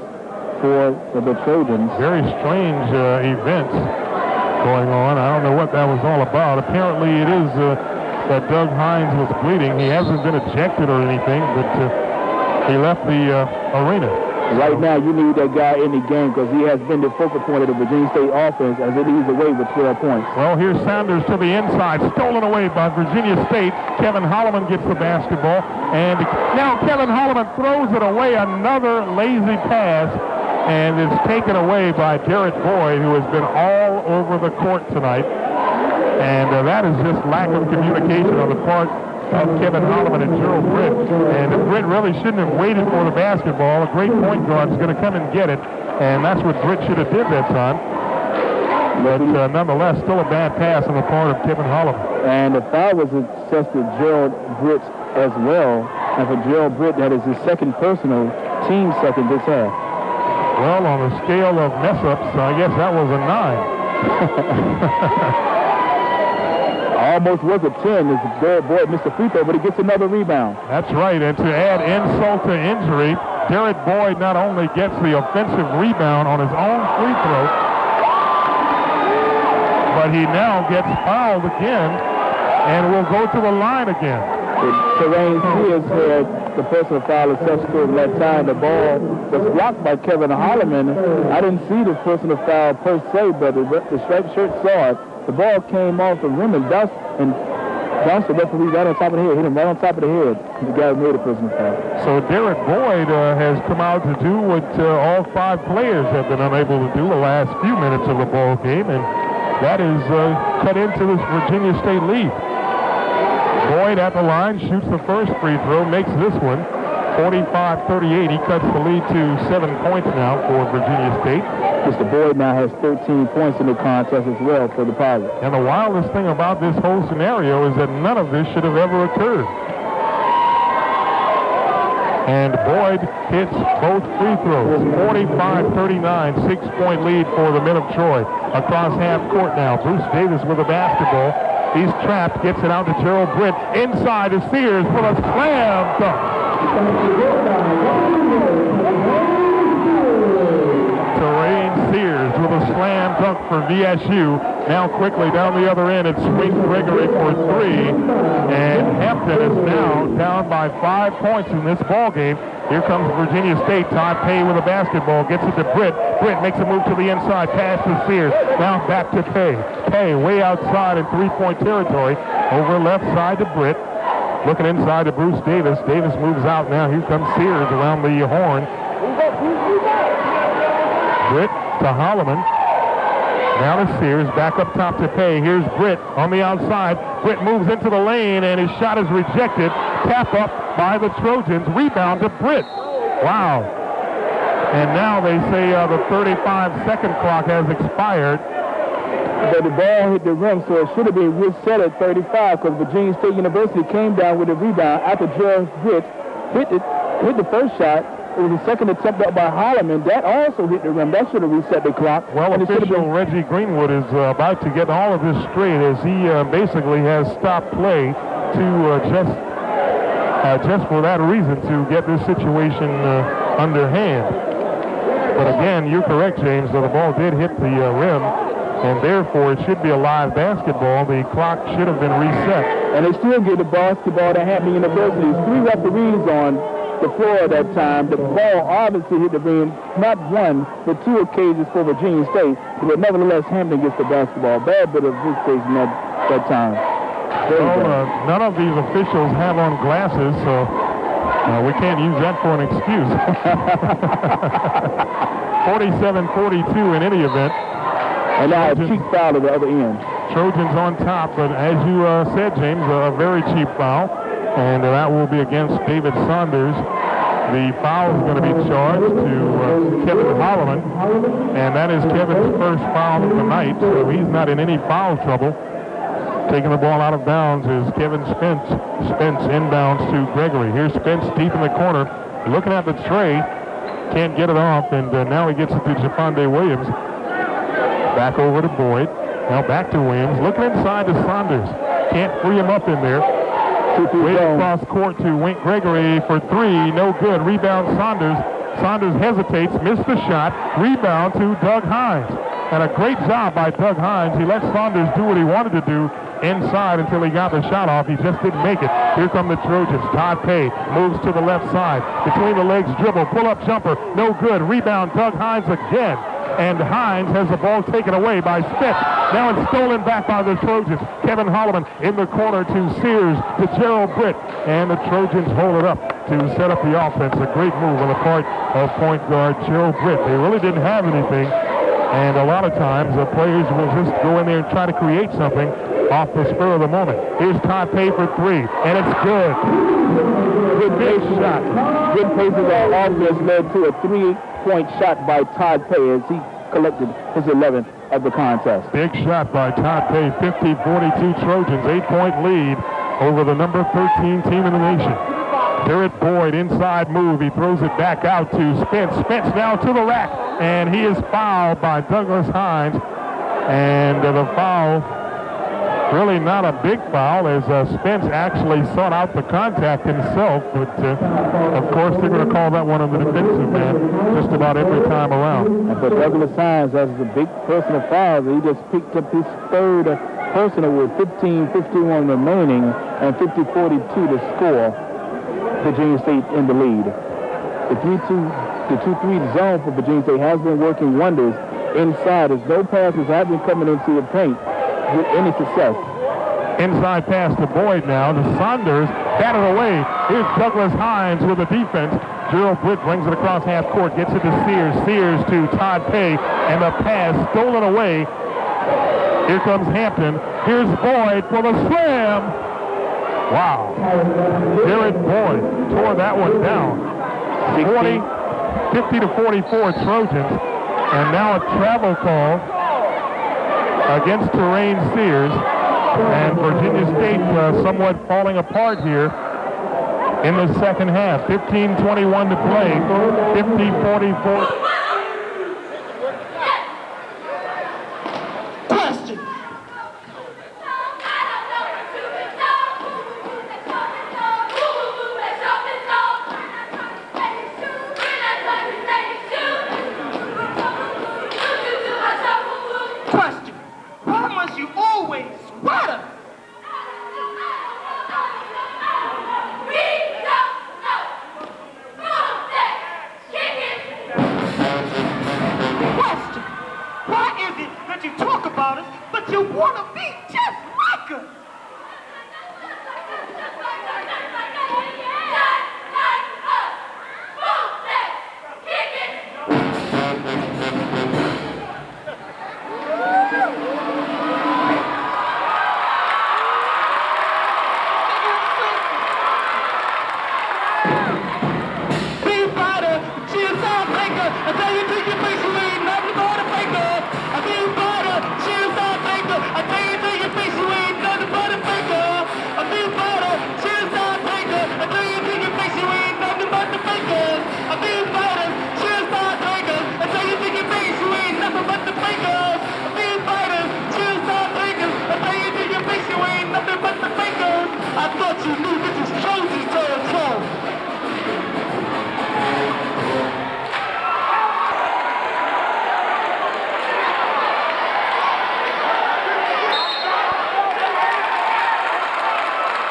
for the Trojans. Very strange events going on. I don't know what that was all about. Apparently it is that Doug Hines was bleeding. He hasn't been ejected or anything, but he left the arena. Right now, you need that guy in the game because he has been the focal point of the Virginia State offense as it leads away with 12 points. Well, here's Sanders to the inside, stolen away by Virginia State. Kevin Holloman gets the basketball, and now Kevin Holloman throws it away, another lazy pass, and it's taken away by Derek Boyd, who has been all over the court tonight. And that is just lack of communication on the part of Kevin Holloman and Gerald Britt. And Britt really shouldn't have waited for the basketball. A great point guard is going to come and get it, and that's what Britt should have did that time. But nonetheless, still a bad pass on the part of Kevin Holloman. And the foul was assessed to Gerald Britt as well. And for Gerald Britt, that is his second personal, team second this half. Well, on the scale of mess-ups, I guess that was a 9. Almost was a 10 as Derek Boyd missed a free throw, but he gets another rebound. That's right, and to add insult to injury, Derek Boyd not only gets the offensive rebound on his own free throw, but he now gets fouled again and will go to the line again. Terrain Sears had the personal foul assessed to him that time. The ball was blocked by Kevin Holloman. I didn't see the personal foul per se, but the striped shirt saw it. The ball came off the rim and bounced the referee right on top of the head. Hit him right on top of the head. The guy made a personal foul. So Derek Boyd has come out to do what all 5 players have been unable to do the last few minutes of the ball game, and that is cut into this Virginia State lead. Boyd at the line, shoots the first free throw, makes this one 45-38. He cuts the lead to 7 points now for Virginia State. Mr. Boyd now has 13 points in the contest as well for the Pirates. And the wildest thing about this whole scenario is that none of this should have ever occurred. And Boyd hits both free throws. 45-39, 6-point lead for the men of Troy. Across half court now. Bruce Davis with the basketball. He's trapped, gets it out to Gerald Britt. Inside to Sears for a slam dunk. Terrain Sears with a slam dunk for VSU. Now quickly down the other end, it's Wink Gregory for 3. And Hampton is now down by 5 points in this ball game. Here comes Virginia State. Todd Pay with a basketball. Gets it to Britt. Britt makes a move to the inside. Pass to Sears. Now back to Pay. Pay way outside in 3-point territory. Over left side to Britt. Looking inside to Bruce Davis. Davis moves out now. Here comes Sears around the horn. Britt to Holloman. Now to Sears, back up top to Pay. Here's Britt on the outside. Britt moves into the lane, and his shot is rejected. Tap up by the Trojans. Rebound to Britt. Wow. And now they say the 35-second clock has expired. But the ball hit the rim, so it should have been reset at 35 because Virginia State University came down with a rebound after Gerald Britt hit the first shot. It was the second attempt up by Holloman. That also hit the rim. That should have reset the clock. Well, official Reggie Greenwood is about to get all of this straight as he basically has stopped play to just for that reason, to get this situation under hand. But again, you're correct, James. The ball did hit the rim, and therefore it should be a live basketball. The clock should have been reset. And they still give the basketball to Hampton University. 3 referees on the floor at that time. The ball obviously hit the rim, not one, but 2 occasions for Virginia State. But nevertheless, Hampton gets the basketball. Bad bit of visitation that time. Well, none of these officials have on glasses, so we can't use that for an excuse. 47-42 in any event. And now a cheap foul at the other end. Trojans on top, but as you said, James, a very cheap foul. And that will be against David Saunders. The foul is going to be charged to Kevin Holloman, and that is Kevin's first foul of the night, so he's not in any foul trouble. Taking the ball out of bounds is Kevin Spence. Spence inbounds to Gregory. Here's Spence deep in the corner, looking at the tray. Can't get it off, and now he gets it to Jafonde Williams. Back over to Boyd. Now back to Williams. Looking inside to Saunders. Can't free him up in there. Way across court to Wink Gregory for three. No good. Rebound Saunders. Saunders hesitates. Missed the shot. Rebound to Doug Hines. And a great job by Doug Hines. He let Saunders do what he wanted to do inside until he got the shot off. He just didn't make it. Here come the Trojans. Todd Pay moves to the left side. Between the legs dribble. Pull-up jumper. No good. Rebound Doug Hines again. And Hines has the ball taken away by Spence. Now it's stolen back by the Trojans. Kevin Holloman in the corner to Sears, to Gerald Britt. And the Trojans hold it up to set up the offense. A great move on the part of point guard Gerald Britt. They really didn't have anything. And a lot of times the players will just go in there and try to create something off the spur of the moment. Here's Todd Pay for three. And it's good. Good big shot. Good pace of the offense led to a three-point shot by Todd Pay as he collected his 11th of the contest. Big shot by Todd Pay. 50-42 Trojans. 8-point lead over the number 13 team in the nation. Garrett Boyd, inside move. He throws it back out to Spence. Spence now to the rack. And he is fouled by Douglas Hines. And the foul, really not a big foul, as Spence actually sought out the contact himself. But, of course, they're going to call that one on the defensive man just about every time around. And for Douglas Hines, that's a big personal foul. He just picked up his third personal with 15-51 remaining and 50-42 to score. Virginia State in the lead. The 2-3 zone for Virginia State has been working wonders inside as no passes have been coming into the paint with any success. Inside pass to Boyd now. To Saunders. Batted away. Here's Douglas Hines with the defense. Gerald Britt brings it across half court. Gets it to Sears. Sears to Todd Pay. And the pass stolen away. Here comes Hampton. Here's Boyd for the slam. Wow. Garrett Boyd tore that one down. 50-44 Trojans. And now a travel call against Terrain Sears. And Virginia State somewhat falling apart here in the second half. 15-21 to play. 50-44.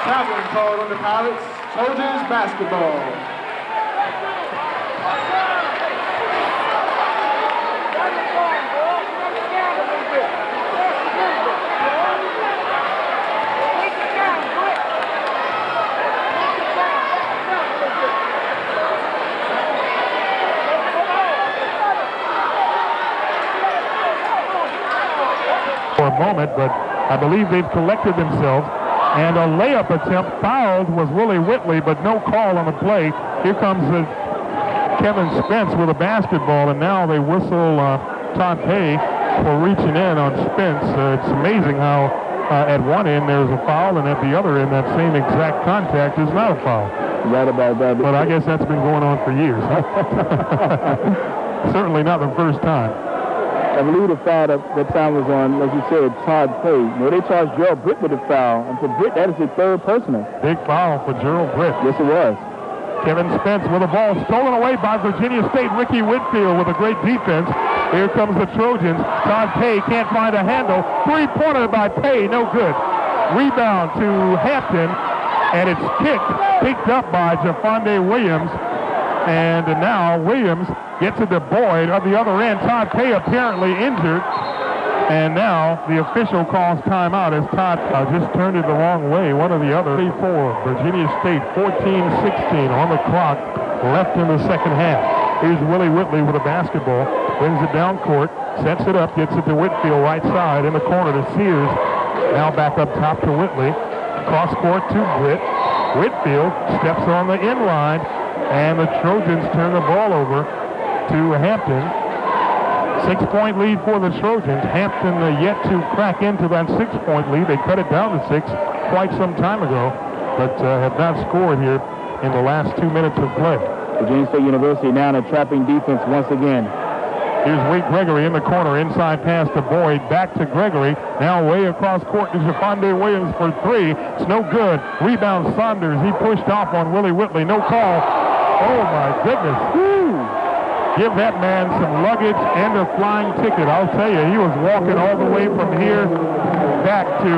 Traveling called on the Pirates. Trojans basketball. For a moment, but I believe they've collected themselves. And a layup attempt fouled was Willie Whitley, but no call on the play. Here comes the Kevin Spence with a basketball, and now they whistle Todd Pay for reaching in on Spence. It's amazing how at one end there's a foul, and at the other end that same exact contact is not a foul. Right about that. But I guess that's been going on for years. Certainly not the first time. I believe the foul that time was on, as you said, Todd Pay. They charged Gerald Britt with the foul, and for Britt, that is his third personal. Big foul for Gerald Britt. Yes, it was. Kevin Spence with a ball stolen away by Virginia State. Ricky Whitfield with a great defense. Here comes the Trojans. Todd Pay can't find a handle. Three-pointer by Pay, no good. Rebound to Hampton, and it's picked up by Jafonde Williams. And now Williams gets it to Boyd on the other end. Todd Pay apparently injured. And now the official calls timeout as Todd just turned it the wrong way. One or the other. 34. Virginia State 14-16 on the clock left in the second half. Here's Willie Whitley with a basketball. Brings it down court. Sets it up. Gets it to Whitfield right side. In the corner to Sears. Now back up top to Whitley. Cross court to Britt. Whitfield steps on the end line. And the Trojans turn the ball over to Hampton. 6-point lead for the Trojans. Hampton yet to crack into that 6-point lead. They cut it down to 6 quite some time ago, but have not scored here in the last 2 minutes of play. Virginia State University now in a trapping defense once again. Here's Wade Gregory in the corner. Inside pass to Boyd. Back to Gregory. Now way across court to Jafonde Williams for 3. It's no good. Rebound Saunders. He pushed off on Willie Whitley. No call. Oh, my goodness. Woo. Give that man some luggage and a flying ticket. I'll tell you, he was walking all the way from here back to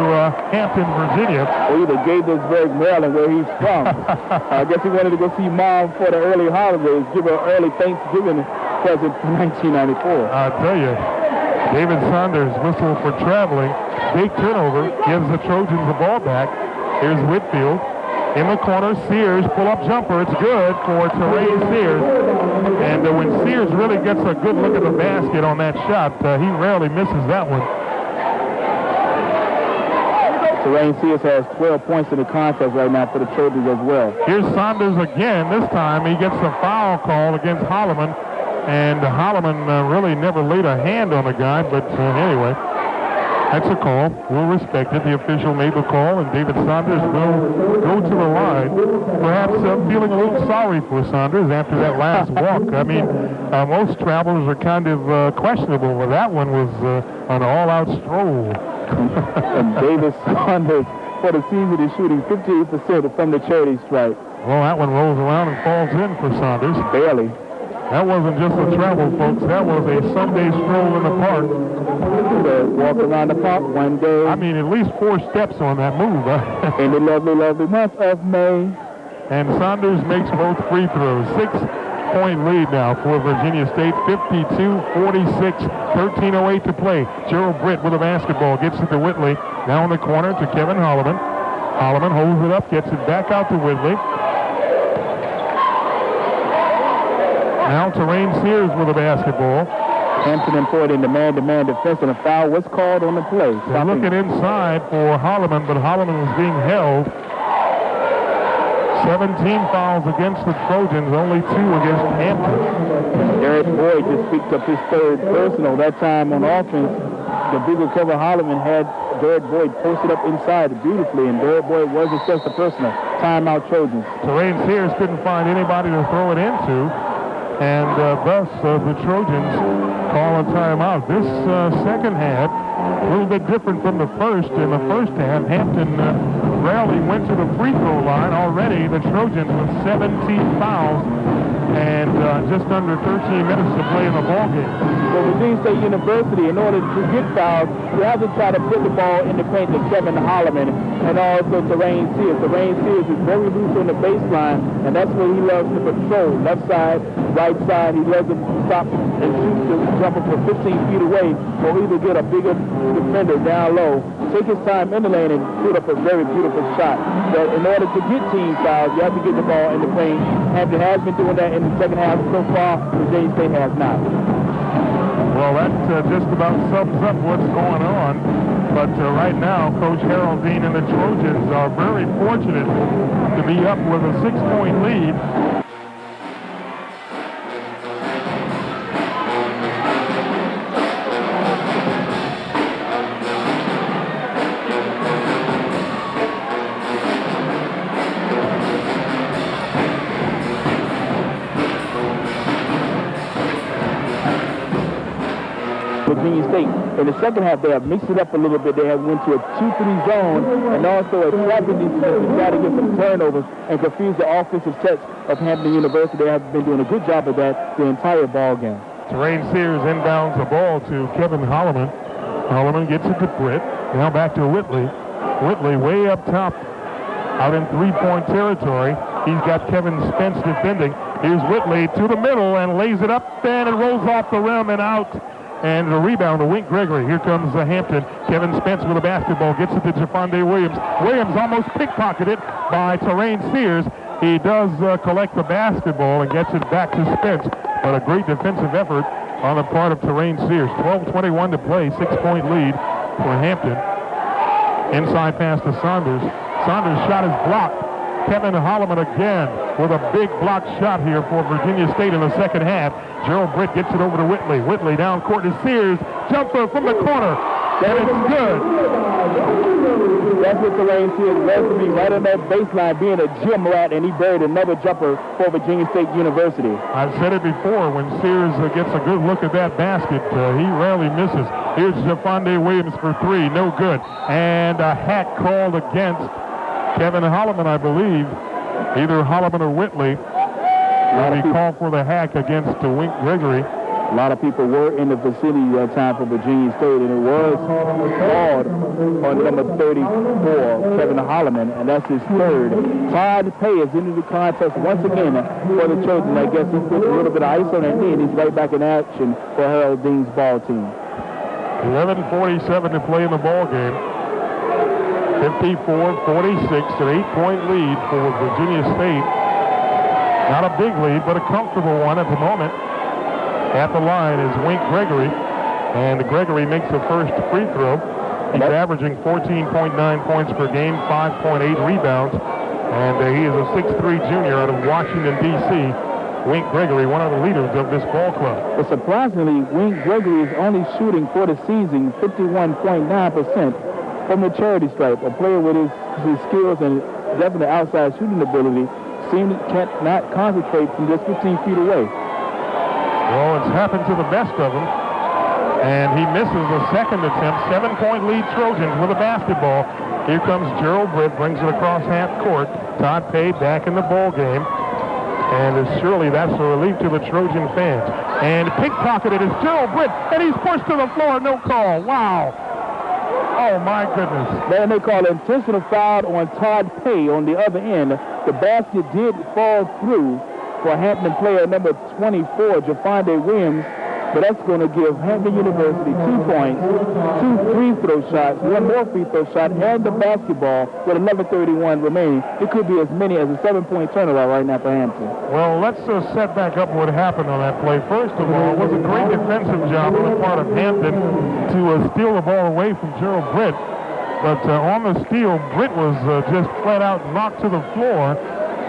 Hampton, Virginia. Or either Gaithersburg, Maryland, where he's from. I guess he wanted to go see Mom for the early holidays, give her early Thanksgiving present for 1994. I'll tell you, David Saunders whistle for traveling. Big turnover, gives the Trojans the ball back. Here's Whitfield. In the corner, Sears, pull-up jumper. It's good for Terrain Sears. And when Sears really gets a good look at the basket on that shot, he rarely misses that one. Terrain Sears has 12 points in the contest right now for the Trojans as well. Here's Saunders again. This time he gets a foul call against Holloman. And Holloman really never laid a hand on the guy, but anyway. That's a call. We'll respect it. The official made the call, and David Saunders will go to the line. Perhaps feeling a little sorry for Saunders after that last walk. I mean, most travelers are kind of questionable, but that one was an all-out stroll. And David Saunders, for the season, is shooting 58% from the charity stripe. Well, that one rolls around and falls in for Saunders. Barely. That wasn't just a travel, folks. That was a Sunday stroll in the park. Walk around the park one day. I mean, at least 4 steps on that move. In the lovely, lovely month of May. And Saunders makes both free throws. 6-point lead now for Virginia State. 52-46. 13:08 to play. Gerald Britt with a basketball. Gets it to Whitley. Now in the corner to Kevin Holloman. Holloman holds it up. Gets it back out to Whitley. Now Terrain Sears with a basketball. Hampton employed in the man-to-man defense, and a foul was called on the play. They're looking inside for Holloman, but Holloman was being held. 17 fouls against the Trojans, only 2 against Hampton. Derek Boyd just picked up his third personal. That time on offense, the bigger cover Holloman had Derek Boyd posted up inside beautifully, and Derek Boyd was just a personal. Timeout Trojans. Terrain Sears couldn't find anybody to throw it into. And thus, the Trojans call a timeout. This second half, a little bit different from the first. In the first half, Hampton rarely went to the free throw line. Already, the Trojans with 17 fouls and just under 13 minutes to play in the ballgame. For Virginia State University, in order to get fouls, you have to try to put the ball in the paint to Kevin Holloman and also Terrain Sears. Terrain Sears is very loose on the baseline, and that's what he loves to patrol. Left side, right side, he loves to stop and shoot the jumper from 15 feet away, or either get a bigger defender down low, take his time in the lane and put up a very beautiful shot. But in order to get team fouls, you have to get the ball in the paint. Hampton has been doing that in the second half so far. Virginia State has not. Well, that just about sums up what's going on. But right now, Coach Harold Dean and the Trojans are very fortunate to be up with a 6-point lead. Virginia State. In the second half, they have mixed it up a little bit. They have went to a 2-3 zone and also a trapping defense to try to get some turnovers and confuse the offensive sets of Hampton University. They have been doing a good job of that the entire ball game. Terrain Sears inbounds the ball to Kevin Holloman. Holloman gets it to Britt. Now back to Whitley. Whitley way up top out in three-point territory. He's got Kevin Spence defending. Here's Whitley to the middle and lays it up, and it rolls off the rim and out. And the rebound to Wink Gregory. Here comes Hampton. Kevin Spence with a basketball. Gets it to Jafonde Williams. Williams almost pickpocketed by Terrain Sears. He does collect the basketball and gets it back to Spence. But a great defensive effort on the part of Terrain Sears. 12:21 to play. 6-point lead for Hampton. Inside pass to Saunders. Saunders' shot is blocked. Kevin Holloman again with a big block shot here for Virginia State in the second half. Gerald Britt gets it over to Whitley. Whitley down court to Sears. Jumper from the corner. And it's good. That's what Terrain Sears loves to be, right on that baseline, being a gym rat, and he buried another jumper for Virginia State University. I've said it before, when Sears gets a good look at that basket, he rarely misses. Here's Jafonde Williams for three. No good. And a hack called against Kevin Holloman, I believe. Either Holloman or Whitley will be called for the hack against Wink Gregory. A lot of people were in the vicinity that time for Virginia State, and it was called on number 34, Kevin Holloman, and that's his third. Todd Pay is into the contest once again for the Trojans. I guess he put a little bit of ice on that knee, and he's right back in action for Harold Dean's ball team. 11:47 to play in the ball game. 54-46, an 8-point lead for Virginia State. Not a big lead, but a comfortable one at the moment. At the line is Wink Gregory, and Gregory makes the first free throw. He's averaging 14.9 points per game, 5.8 rebounds, and he is a 6'3 junior out of Washington, D.C. Wink Gregory, one of the leaders of this ball club. But surprisingly, Wink Gregory is only shooting for the season 51.9% from the charity stripe. A player with his skills and definitely outside shooting ability cannot concentrate from just 15 feet away. Well, it's happened to the best of them, and he misses the second attempt. 7-point lead Trojans with a basketball. Here comes Gerald Britt, brings it across half court. Todd Pay back in the ball game, and surely that's a relief to the Trojan fans. And pickpocketed is Gerald Britt, and he's pushed to the floor. No call. Wow. Oh, my goodness. Then they call an intentional foul on Todd Pay on the other end. The basket did fall through for Hampton player number 24, Jafonde Williams, but that's going to give Hampton University 2 points, 2 free throw shots, 1 more free throw shot, and the basketball with 11:31 remaining. It could be as many as a 7-point turnaround right now for Hampton. Well, let's set back up what happened on that play. First of all, it was a great defensive job on the part of Hampton to steal the ball away from Gerald Britt. But on the steal, Britt was just flat out knocked to the floor,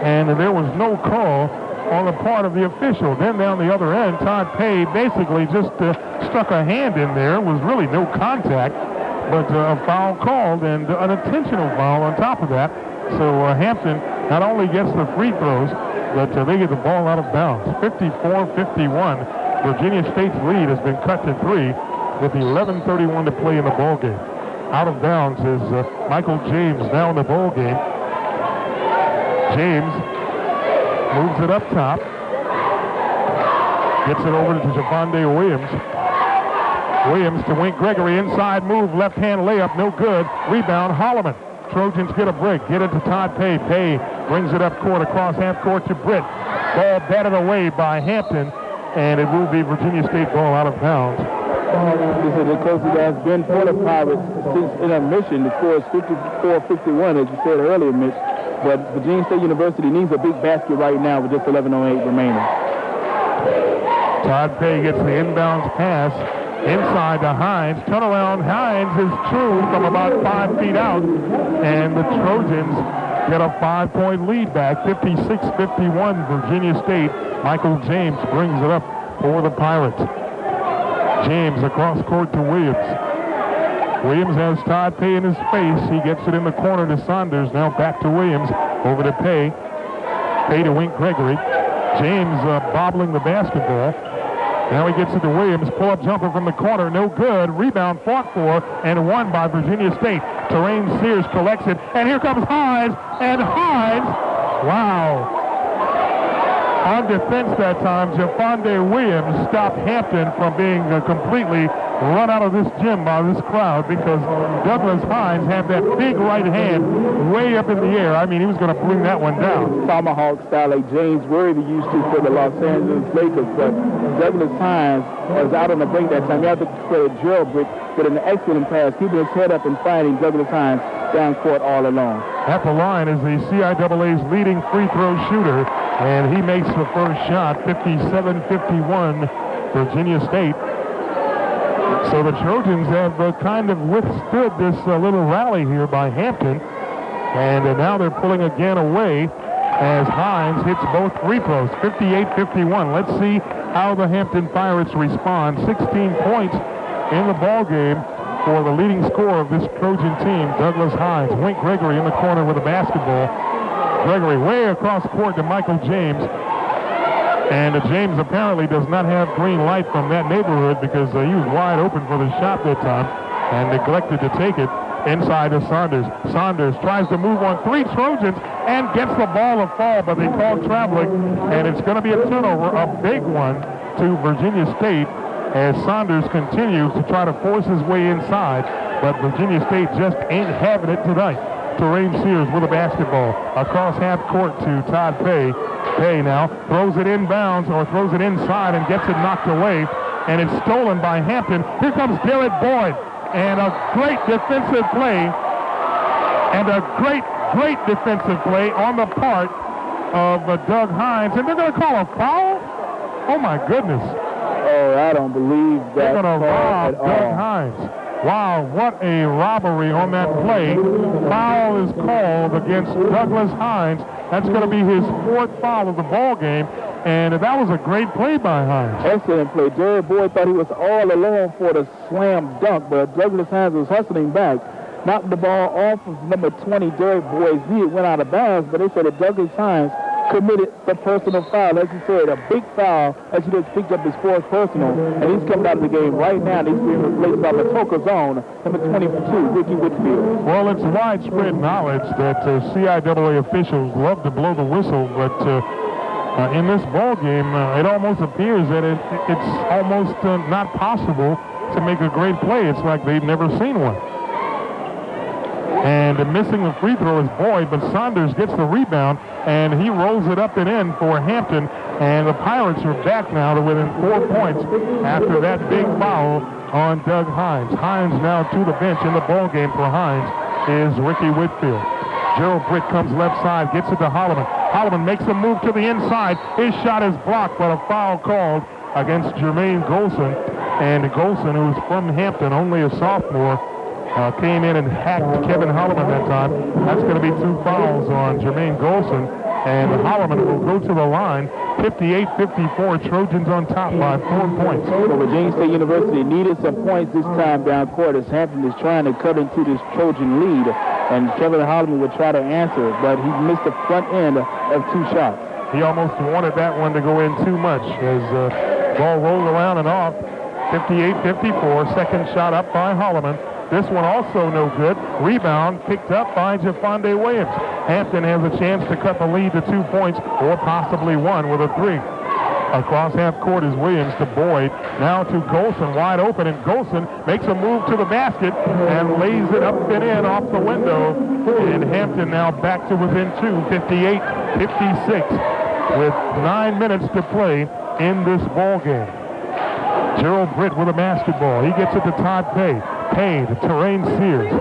and there was no call on the part of the official. Then down the other end, Todd Pay basically just stuck a hand in there. Was really no contact, but a foul called, and an intentional foul on top of that. So Hampton not only gets the free throws, but they get the ball out of bounds. 54-51. Virginia State's lead has been cut to 3 with 11:31 to play in the ball game. Out of bounds is Michael James now in the ball game. James moves it up top. Gets it over to Jafonde Williams. Williams to Wink Gregory. Inside move. Left-hand layup. No good. Rebound. Holloman. Trojans get a break. Get it to Todd Pay. Pay brings it up court across half court to Britt. Ball batted away by Hampton. And it will be Virginia State ball out of bounds. This is the coach that has been for the Pirates since intermission. The score is 54-51, as you said earlier, Mitch. But Virginia State University needs a big basket right now with just 11:08 remaining. Todd Pay gets the inbounds pass inside to Hines. Turnaround Hines is true from about 5 feet out. And the Trojans get a 5-point lead back. 56-51 Virginia State. Michael James brings it up for the Pirates. James across court to Williams. Williams has Todd Pay in his face. He gets it in the corner to Saunders. Now back to Williams. Over to Pay. Pay to Wink Gregory. James bobbling the basketball. Now he gets it to Williams. Pull-up jumper from the corner. No good. Rebound fought for and won by Virginia State. Terrain Sears collects it. And here comes Hines. And Hines, wow. On defense that time, Jafonde Williams stopped Hampton from being completely run out of this gym by this crowd because Douglas Hines had that big right hand way up in the air. I mean, he was going to bring that one down. Tomahawk style like James Worthy used to for the Los Angeles Lakers, but Douglas Hines was out on the break that time. You have to credit Gerald Brick with an excellent pass, keeping his head up and finding Douglas Hines down court all alone. At the line is the CIAA's leading free throw shooter, and he makes the first shot, 57-51, Virginia State. So the Trojans have kind of withstood this little rally here by Hampton, and now they're pulling again away as Hines hits both free throws, 58-51. Let's see how the Hampton Pirates respond. 16 points in the ball game for the leading scorer of this Trojan team, Douglas Hines. Wink Gregory in the corner with a basketball. Gregory way across court to Michael James. And James apparently does not have green light from that neighborhood because he was wide open for the shot that time and neglected to take it inside to Saunders. Saunders tries to move on 3 Trojans and gets the ball to fall, but they call traveling, and it's going to be a turnover, a big one to Virginia State as Saunders continues to try to force his way inside, but Virginia State just ain't having it tonight. Terrain Sears with a basketball across half court to Todd Pay. Pay now throws it inbounds or throws it inside and gets it knocked away, and it's stolen by Hampton. Here comes Garrett Boyd, and a great defensive play, and a great defensive play on the part of Doug Hines, and they're going to call a foul? Oh my goodness. Oh, I don't believe that. They're going to rob Doug Hines. Wow, what a robbery on that play. Foul is called against Douglas Hines. That's going to be his 4th foul of the ball game, and that was a great play by Hines. Excellent play. Jared Boyd thought he was all alone for the slam dunk, but Douglas Hines was hustling back. Knocked the ball off of number 20, Jared Boyd's knee. It went out of bounds, but they said that Douglas Hines committed the personal foul. As you said, a big foul as he just picked up his 4th personal, and he's coming out of the game right now, and he's being replaced by Matoka Zone, number 22, Ricky Whitfield. Well, it's widespread knowledge that CIAA officials love to blow the whistle, but in this ball game, it almost appears that it's almost not possible to make a great play. It's like they've never seen one. And missing the free throw is Boyd, but Saunders gets the rebound, and he rolls it up and in for Hampton. And the Pirates are back now to within 4 points after that big foul on Doug Hines. Hines now to the bench. In the ball game for Hines is Ricky Whitfield. Gerald Brick comes left side, gets it to Holloman. Holloman makes a move to the inside. His shot is blocked, but a foul called against Jermaine Golson. And Golson, who's from Hampton, only a sophomore, came in and hacked Kevin Holloman that time. That's going to be 2 fouls on Jermaine Golson, and Holloman will go to the line. 58-54, Trojans on top by 4 points. Well, Virginia State University needed some points this time down court as Hampton is trying to cut into this Trojan lead, and Kevin Holloman would try to answer, but he missed the front end of 2 shots. He almost wanted that one to go in too much as ball rolled around and off. 58-54, second shot up by Holloman. This one also no good. Rebound picked up by Jafonde Williams. Hampton has a chance to cut the lead to 2 points or possibly 1 with a 3. Across half court is Williams to Boyd. Now to Golson, wide open, and Golson makes a move to the basket and lays it up and in off the window. And Hampton now back to within 2, 58-56 with 9 minutes to play in this ball game. Gerald Britt with a basketball. He gets it to Todd Pay. Pay to Terrain Sears.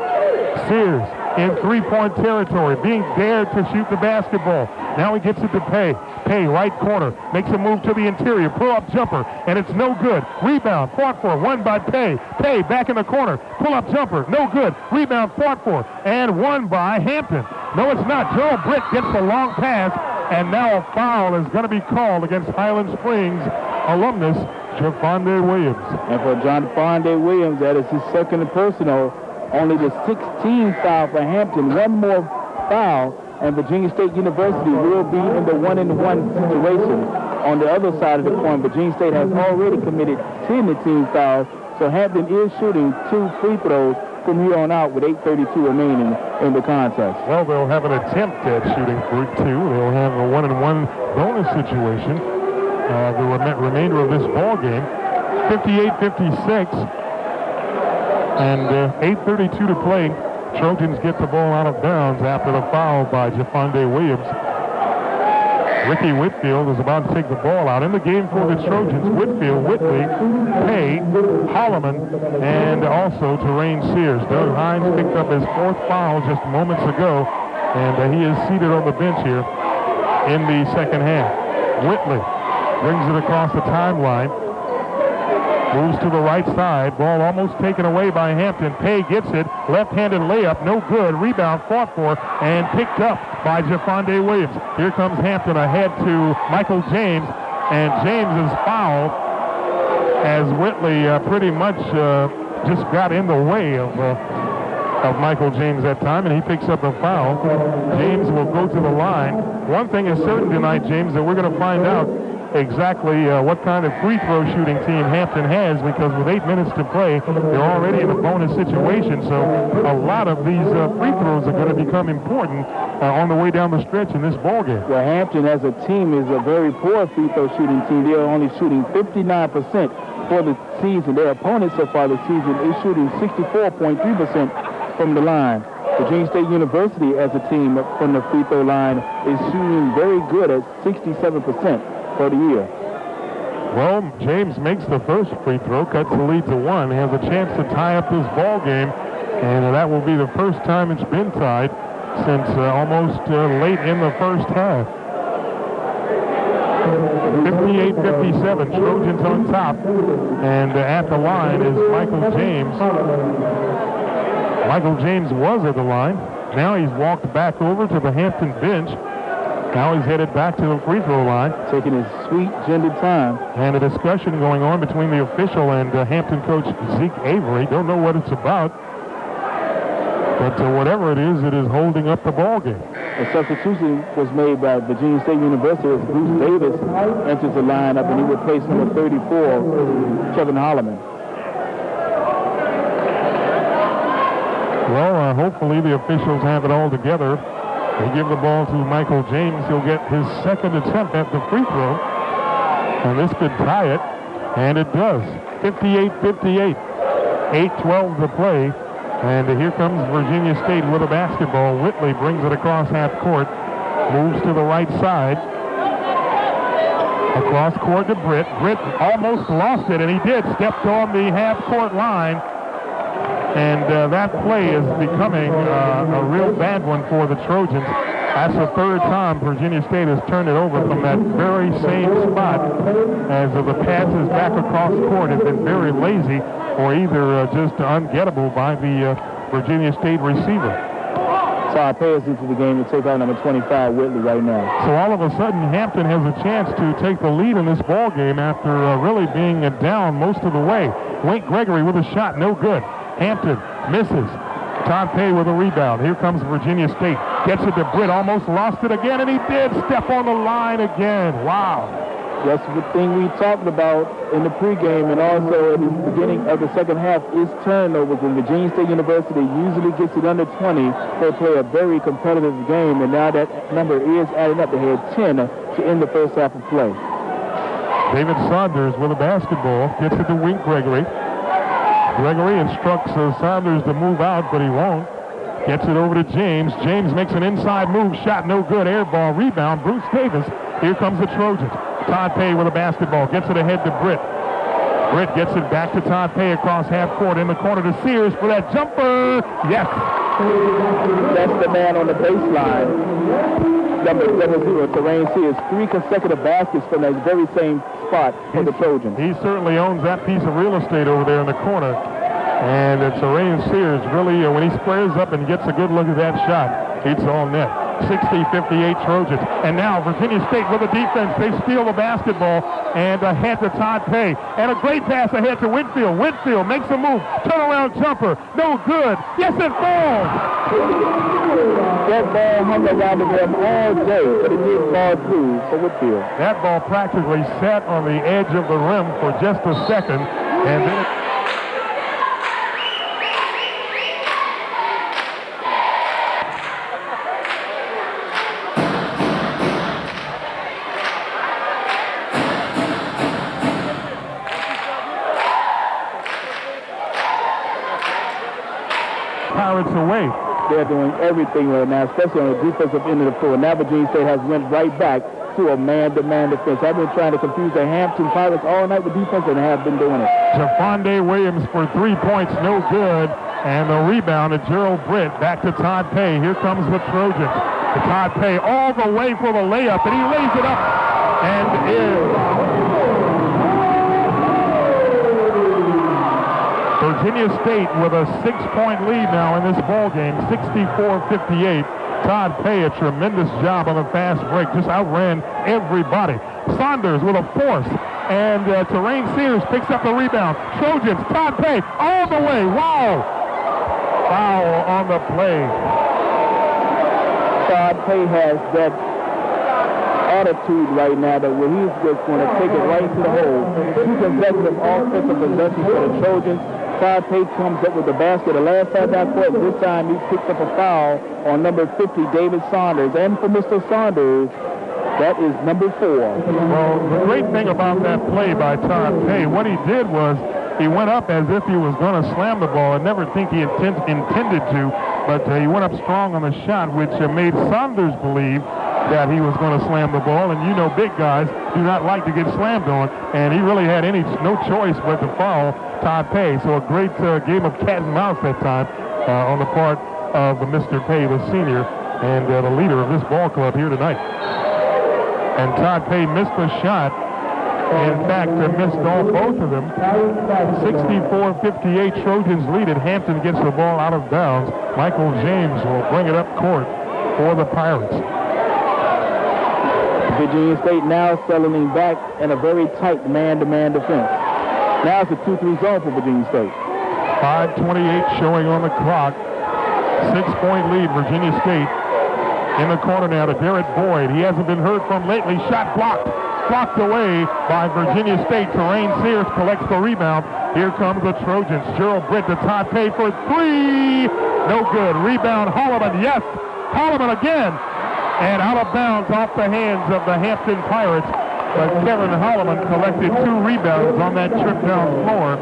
Sears in 3-point territory, being dared to shoot the basketball. Now he gets it to Pay. Pay, right corner, makes a move to the interior, pull-up jumper, and it's no good. Rebound, fought for, won by Pay. Pay back in the corner, pull-up jumper, no good. Rebound, fought for, and won by Hampton. No, it's not. Gerald Britt gets the long pass, and now a foul is going to be called against Highland Springs alumnus Jafonde Williams. And for Jafonde Williams, that is his 2nd personal, only the 16th foul for Hampton. One more foul, and Virginia State University will be in the 1-and-1 situation. On the other side of the coin, Virginia State has already committed 10 team fouls, so Hampton is shooting 2 free throws from here on out with 8:32 remaining in the contest. Well, they'll have an attempt at shooting for 2. They'll have a 1-and-1 bonus situation. The remainder of this ball game, 58-56, and 8:32 to play. Trojans get the ball out of bounds after the foul by Jafonde Williams. Ricky Whitfield is about to take the ball out. In the game for the Trojans, Whitfield, Whitley, Pay, Holloman, and also Terrain Sears. Doug Hines picked up his 4th foul just moments ago, and he is seated on the bench here in the second half. Whitley brings it across the timeline. Moves to the right side. Ball almost taken away by Hampton. Pay gets it. Left-handed layup. No good. Rebound fought for and picked up by Jafonde Williams. Here comes Hampton ahead to Michael James. And James is fouled as Whitley pretty much just got in the way of Michael James that time, and he picks up a foul. James will go to the line. One thing is certain tonight, James, that we're going to find out exactly what kind of free throw shooting team Hampton has, because with 8 minutes to play, they're already in a bonus situation. So a lot of these free throws are going to become important on the way down the stretch in this ball game. Well, Hampton as a team is a very poor free throw shooting team. They are only shooting 59% for the season. Their opponent so far this season is shooting 64.3% from the line. Virginia State University as a team from the free throw line is shooting very good at 67% for the year. Well, James makes the first free throw, cuts the lead to 1. He has a chance to tie up this ball game, and that will be the first time it's been tied since almost late in the first half. 58-57, Trojans on top, and at the line is Michael James. Michael James was at the line. Now he's walked back over to the Hampton bench. Now he's headed back to the free throw line. Taking his sweet, gentle time. And a discussion going on between the official and Hampton coach Zeke Avery. Don't know what it's about. But whatever it is holding up the ball game. A substitution was made by Virginia State University as Bruce Davis enters the lineup, and he replaced number 34, Kevin Holloman. Well, hopefully the officials have it all together. They give the ball to Michael James. He'll get his second attempt at the free throw. And this could tie it. And it does. 58-58. 8:12 to play. And here comes Virginia State with a basketball. Whitley brings it across half court. Moves to the right side. Across court to Britt. Britt almost lost it, and he did. Stepped on the half court line. And that play is becoming a real bad one for the Trojans. That's the 3rd time Virginia State has turned it over from that very same spot, as the passes back across court have been very lazy or either just ungettable by the Virginia State receiver. Todd Pay is into the game to take out number 25, Whitley, right now. So all of a sudden, Hampton has a chance to take the lead in this ball game after really being down most of the way. Wink Gregory with a shot, no good. Hampton misses. Todd Pay with a rebound. Here comes Virginia State. Gets it to Britt. Almost lost it again, and he did step on the line again. Wow. That's the thing we talked about in the pregame and also at the beginning of the second half is turnovers. And Virginia State University usually gets it under 20. They play a very competitive game, and now that number is adding up. They had 10 to end the first half of play. David Saunders with a basketball. Gets it to Wink Gregory. Gregory instructs Saunders to move out, but he won't. Gets it over to James. James makes an inside move. Shot no good. Air ball. Rebound. Bruce Davis. Here comes the Trojans. Todd Pay with a basketball. Gets it ahead to Britt. Britt gets it back to Todd Pay across half court. In the corner to Sears for that jumper. Yes. That's the man on the baseline. Number 0, Terrain Sears. 3 consecutive baskets from that very same spot for the Trojans. He certainly owns that piece of real estate over there in the corner. And Terrain Sears really, when he squares up and gets a good look at that shot, it's all net. 60-58 Trojans. And now Virginia State with the defense. They steal the basketball and ahead to Todd Pay. And a great pass ahead to Whitfield. Whitfield makes a move. Turnaround jumper. No good. Yes, it falls. That ball hung around the rim all day, but it did fall through for Whitfield. That ball practically sat on the edge of the rim for just a second, and then Pirates away. They're doing everything right now, especially on the defensive end of the floor. Now Virginia State has went right back to a man-to-man defense. I've been trying to confuse the Hampton Pirates all night with defense, and have been doing it. Jafonde Williams for 3 points, no good. And the rebound to Gerald Britt. Back to Todd Pay. Here comes the Trojans. To Todd Pay all the way for the layup, and he lays it up and in. Virginia State with a 6-point lead now in this ball game, 64-58. Todd Pay, a tremendous job on the fast break, just outran everybody. Saunders with a force, and Terrain Sears picks up the rebound. Trojans, Todd Pay, all the way. Wow! Foul on the play. Todd Pay has that attitude right now that when he's just going to take it right to the hole. 2 consecutive offensive possessions for the Trojans. Todd Pay comes up with the basket. The last time that court, this time he picks up a foul on number 50, David Saunders. And for Mr. Saunders, that is number 4. Well, the great thing about that play by Todd Pay, what he did was he went up as if he was going to slam the ball. I never think he intended to, but he went up strong on the shot, which made Saunders believe that he was going to slam the ball. And you know big guys do not like to get slammed on, and he really had no choice but to foul Todd Pay. So a great game of cat and mouse that time on the part of Mr. Pay, the senior, and the leader of this ball club here tonight. And Todd Pay missed the shot. In fact, missed both of them. 64-58 Trojans lead it. Hampton gets the ball out of bounds. Michael James will bring it up court for the Pirates. Virginia State now settling back in a very tight man-to-man defense. Now it's a 2-3 zone for Virginia State. 5:28 showing on the clock. 6-point lead, Virginia State. In the corner now to Garrett Boyd. He hasn't been heard from lately. Shot blocked. Blocked away by Virginia State. Terrain Sears collects the rebound. Here comes the Trojans. Gerald Britt to Todd Pay for 3. No good. Rebound Holloman. Yes. Holloman again. And out of bounds off the hands of the Hampton Pirates. But Kevin Holloman collected 2 rebounds on that trip down floor.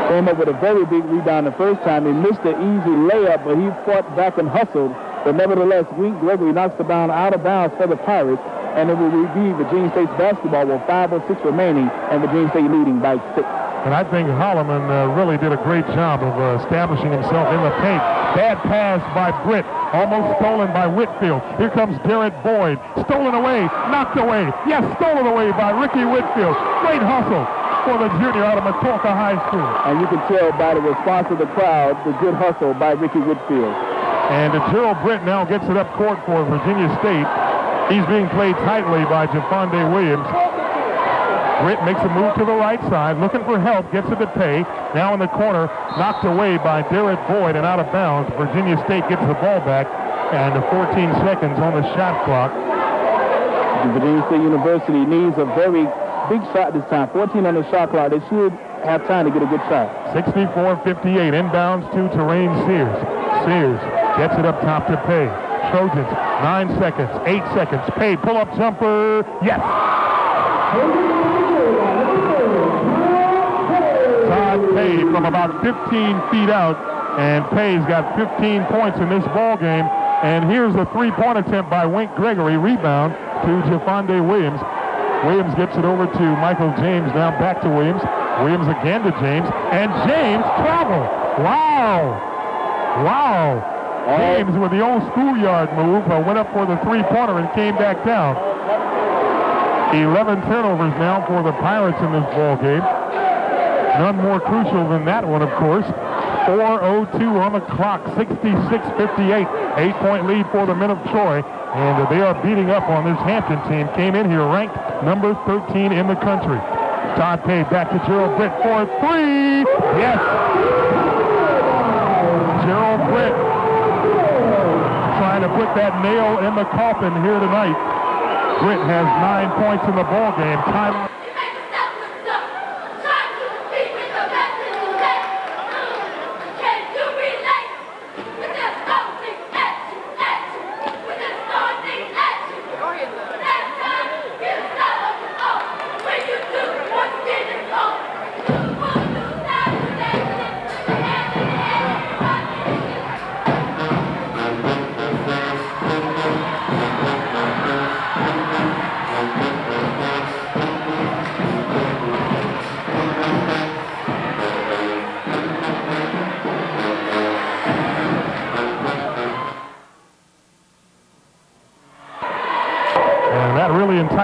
Came up with a very big rebound the first time. He missed the easy layup, but he fought back and hustled. But nevertheless, Wink Gregory knocks the ball out of bounds for the Pirates. And it will be Virginia State's basketball with 5:06 remaining, and Virginia State leading by 6. And I think Holloman really did a great job of establishing himself in the paint. Bad pass by Britt, almost stolen by Whitfield. Here comes Garrett Boyd, stolen away, knocked away. Yes, stolen away by Ricky Whitfield. Great hustle for the junior out of Matorka High School. And you can tell by the response of the crowd, the good hustle by Ricky Whitfield. And Gerald Britt now gets it up court for Virginia State. He's being played tightly by Jafonde Williams. Britt makes a move to the right side, looking for help, gets it to Pay. Now in the corner, knocked away by Garrett Boyd and out of bounds. Virginia State gets the ball back, and 14 seconds on the shot clock. Virginia State University needs a very big shot this time. 14 on the shot clock. They should have time to get a good shot. 64-58, inbounds to Terrain Sears. Sears gets it up top to Pay. Trojans, 9 seconds, 8 seconds. Pay, pull-up jumper, yes! Todd Pay from about 15 feet out, and Pay's got 15 points in this ball game. And here's the 3-point attempt by Wink Gregory. Rebound to Jafonde Williams. Williams gets it over to Michael James. Now back to Williams. Williams again to James, and James travel. Wow! Wow! James with the old schoolyard move went up for the 3-pointer and came back down. 11 turnovers now for the Pirates in this ball game. None more crucial than that one, of course. 4:02 on the clock, 66-58. 8-point lead for the men of Troy. And they are beating up on this Hampton team. Came in here ranked number 13 in the country. Todd Pay back to Gerald Britt for 3. Yes. Gerald Britt trying to put that nail in the coffin here tonight. Britt has 9 points in the ball game. Time.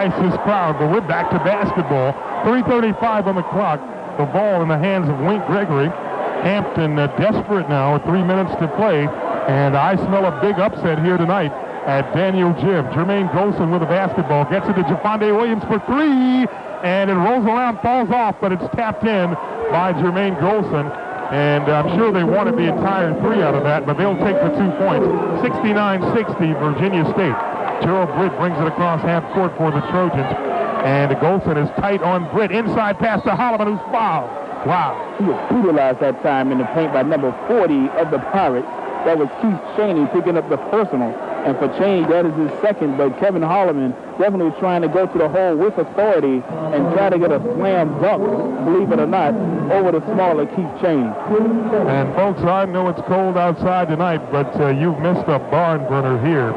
This crowd, but we're back to basketball. 3:35 on the clock. The ball in the hands of Wink Gregory. Hampton desperate now with 3 minutes to play, and I smell a big upset here tonight at Daniel Gym. Jermaine Golson with the basketball gets it to Jafonde Williams for 3, and it rolls around, falls off, but it's tapped in by Jermaine Golson. And I'm sure they wanted the entire 3 out of that, but they'll take the 2 points. 69-60, Virginia State. Gerald Britt brings it across half court for the Trojans. And Golson is tight on Britt. Inside pass to Holloman, who's fouled. Wow. He was brutalized that time in the paint by number 40 of the Pirates. That was Keith Chaney picking up the personal. And for Chaney, that is his second. But Kevin Holloman definitely trying to go to the hole with authority and try to get a slam dunk, believe it or not, over the smaller Keith Chaney. And folks, I know it's cold outside tonight, but you've missed a barn burner here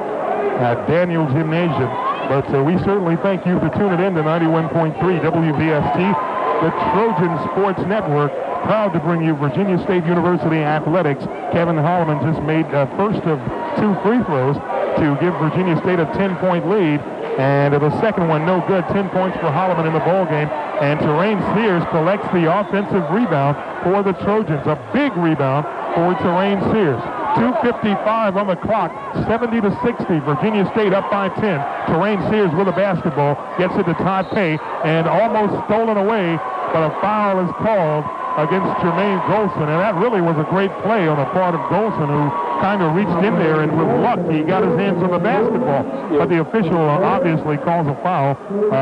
at Daniel Gymnasium. But we certainly thank you for tuning in to 91.3 WVST, the Trojan Sports Network, proud to bring you Virginia State University athletics. Kevin Holloman just made first of 2 free throws to give Virginia State a 10-point lead. And the second one, no good. 10 points for Holloman in the ball game. And Terrain Sears collects the offensive rebound for the Trojans. A big rebound for Terrain Sears. 2:55 on the clock, 70-60. Virginia State up by 10. Terrain Sears with a basketball, gets it to Todd Pay, and almost stolen away, but a foul is called against Jermaine Golson, and that really was a great play on the part of Golson, who kind of reached in there, and with luck, he got his hands on the basketball. But the official obviously calls a foul.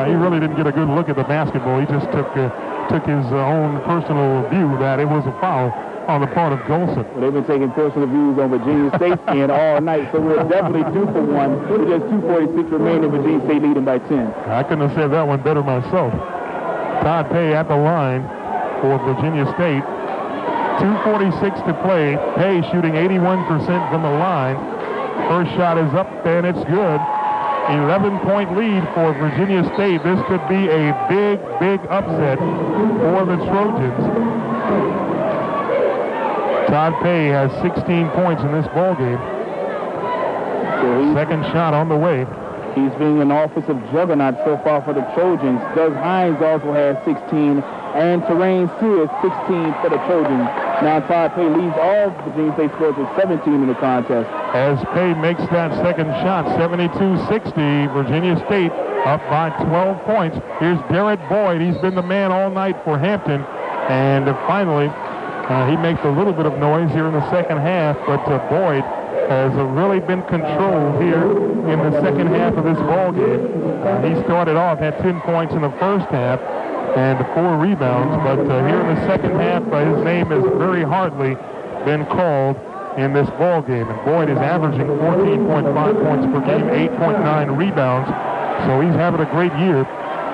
He really didn't get a good look at the basketball. He just took his own personal view that it was a foul on the part of Golson. Well, they've been taking personal views on Virginia State and all night, so we're definitely due for one. With just 2:46 remaining, Virginia State leading by 10. I couldn't have said that one better myself. Todd Pay at the line for Virginia State. 2:46 to play. Pay shooting 81% from the line. First shot is up, and it's good. 11-point lead for Virginia State. This could be a big, big upset for the Trojans. Todd Pay has 16 points in this ball game. Second shot on the way. He's being an offensive juggernaut so far for the Trojans. Doug Hines also has 16, and Terrain Sears 16 for the Trojans. Now Todd Pay leads all Virginia State scores with 17 in the contest. As Pay makes that second shot, 72-60, Virginia State up by 12 points. Here's Derek Boyd. He's been the man all night for Hampton, and finally he makes a little bit of noise here in the second half, but Boyd has really been controlled here in the second half of this ball game. He started off, had 10 points in the first half and 4 rebounds, but here in the second half, his name has very hardly been called in this ball game. And Boyd is averaging 14.5 points per game, 8.9 rebounds, so he's having a great year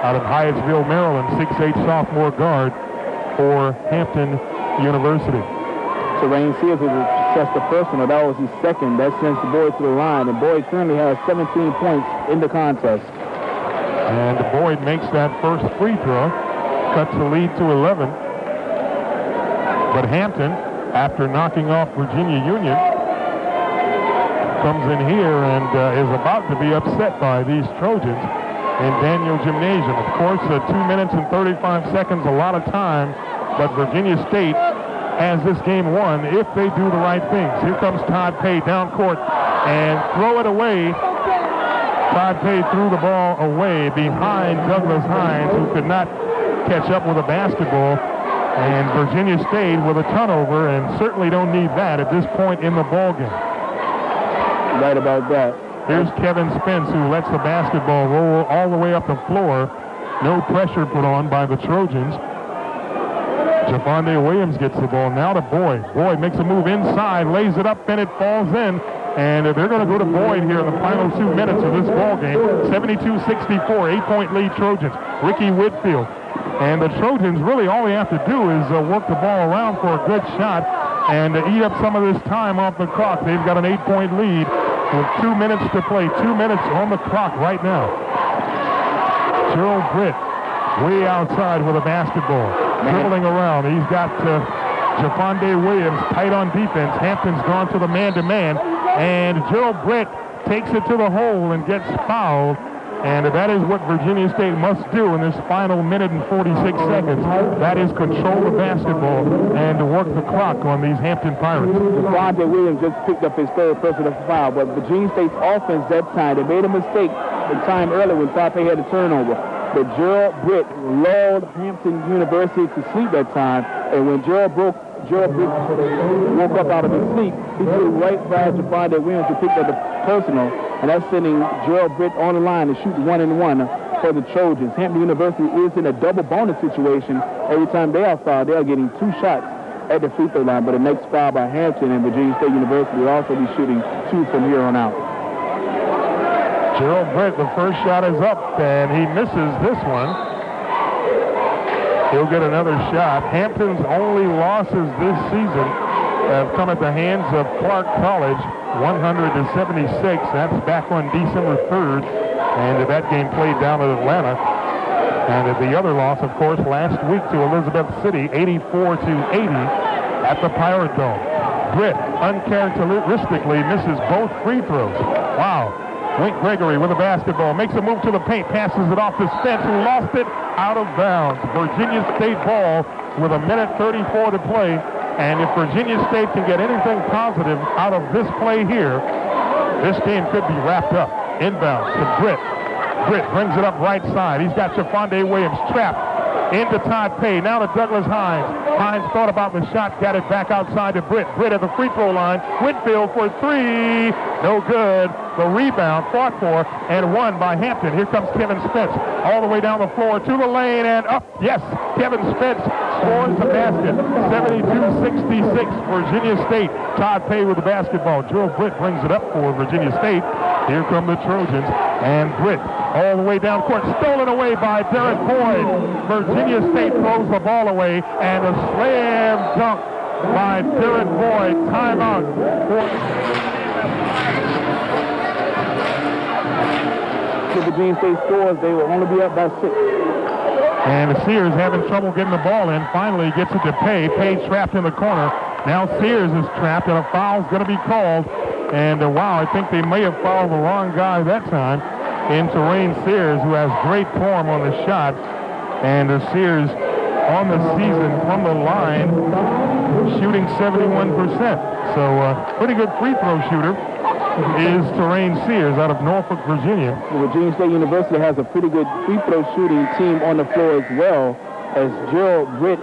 out of Hyattsville, Maryland, 6'8" sophomore guard for Hampton University. Terrain Sears was just the personal. That was his second. That sends Boyd to the line, and Boyd currently has 17 points in the contest. And Boyd makes that first free throw, cuts the lead to 11. But Hampton, after knocking off Virginia Union, comes in here and is about to be upset by these Trojans in Daniel Gymnasium. Of course, 2 minutes and 35 seconds, a lot of time, but Virginia State has this game won if they do the right things. Here comes Todd Pay down court and throw it away. Todd Pay threw the ball away behind Douglas Hines, who could not catch up with a basketball. And Virginia State with a turnover, and certainly don't need that at this point in the ballgame. Right about that. Here's Kevin Spence, who lets the basketball roll all the way up the floor. No pressure put on by the Trojans. Javonde Williams gets the ball. Now to Boyd. Boyd makes a move inside, lays it up, and it falls in. And they're going to go to Boyd here in the final 2 minutes of this ball game. 72-64, 8-point lead Trojans. Ricky Whitfield. And the Trojans, really all they have to do is work the ball around for a good shot and eat up some of this time off the clock. They've got an 8-point lead with 2 minutes to play. 2 minutes on the clock right now. Gerald Britt way outside with a basketball. Dribbling around. He's got Javonde Williams tight on defense. Hampton's gone to the man-to-man. And Gerald Britt takes it to the hole and gets fouled. And that is what Virginia State must do in this final minute and 46 seconds. That is control the basketball and to work the clock on these Hampton Pirates. Javonde Williams just picked up his third personal foul, but Virginia State's offense that time, they made a mistake the time earlier when Todd Pay had a turnover. But Gerald Britt lulled Hampton University to sleep that time, and when Gerald Britt woke up out of his sleep, he threw right by Javonde Williams to pick up the personal, and that's sending Gerald Britt on the line to shoot 1-and-1 for the Trojans. Hampton University is in a double bonus situation. Every time they are fouled, they are getting 2 shots at the free throw line, but the next foul by Hampton and Virginia State University will also be shooting 2 from here on out. Gerald Britt, the first shot is up, and he misses this one. He'll get another shot. Hampton's only losses this season have come at the hands of Clark College, 100-76. That's back on December 3rd, and that game played down in Atlanta. And the other loss, of course, last week to Elizabeth City, 84-80 at the Pirate Dome. Britt uncharacteristically misses both free throws. Wow. Wink Gregory with the basketball, makes a move to the paint, passes it off to Spence, who lost it out of bounds. Virginia State ball with 1:34 to play, and if Virginia State can get anything positive out of this play here, this game could be wrapped up. Inbounds to Britt. Britt brings it up right side. He's got Javonde Williams trapped into Todd Pay. Now to Douglas Hines. Hines thought about the shot, got it back outside to Britt. Britt at the free throw line. Whitfield for 3. No good. The rebound fought for and won by Hampton. Here comes Kevin Spence all the way down the floor to the lane and up. Yes, Kevin Spence scores the basket. 72-66 Virginia State. Todd Pay with the basketball. Gerald Britt brings it up for Virginia State. Here come the Trojans and Britt all the way down court. Stolen away by Derek Boyd. Virginia State throws the ball away and a slam dunk by Derek Boyd. Timeout. If Virginia State scores, they will only be up by 6. And Sears having trouble getting the ball in. Finally gets it to Pay. Pay trapped in the corner. Now Sears is trapped and a foul's going to be called. And wow, I think they may have fouled the wrong guy that time in Terrain Sears, who has great form on the shot. And Sears on the season from the line shooting 71%. So pretty good free throw shooter is Terrain Sears out of Norfolk, Virginia. Virginia State University has a pretty good free throw shooting team on the floor as well, as Gerald Britt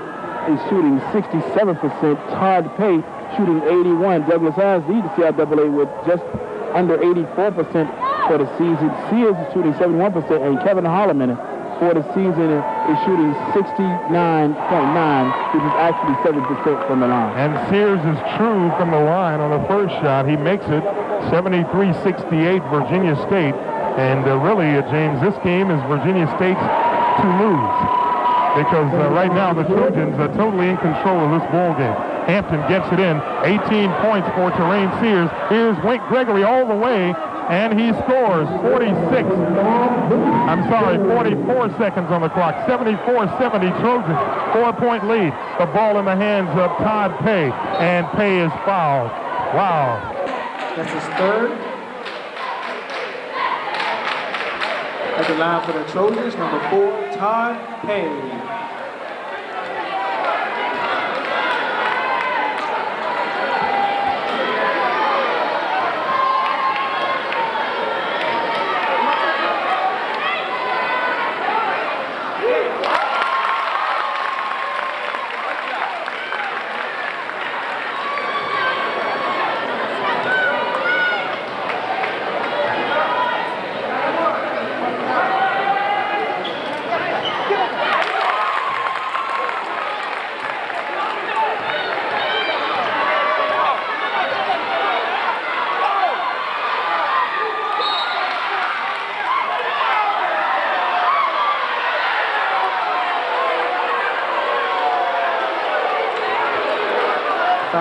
is shooting 67%. Todd Pay shooting 81%. Douglas Hines leads the CIAA with just under 84% for the season. Sears is shooting 71%, and Kevin Holloman for the season is shooting 69.9%, which is actually 7% from the line. And Sears is true from the line on the first shot. He makes it 73-68 Virginia State. And really, James, this game is Virginia State's to lose. Because right now the Trojans are totally in control of this ball game. Hampton gets it in. 18 points for Terrain Sears. Here's Wink Gregory all the way, and he scores 44 seconds on the clock. 74-70 Trojans. 4-point lead. The ball in the hands of Todd Pay, and Pay is fouled. Wow. That's his third. At the line for the Trojans, number 4, Todd Pay.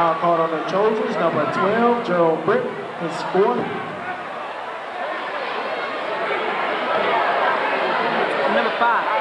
Foul called on the Trojans. Number 12, Gerald Britt, his fourth. Number 5.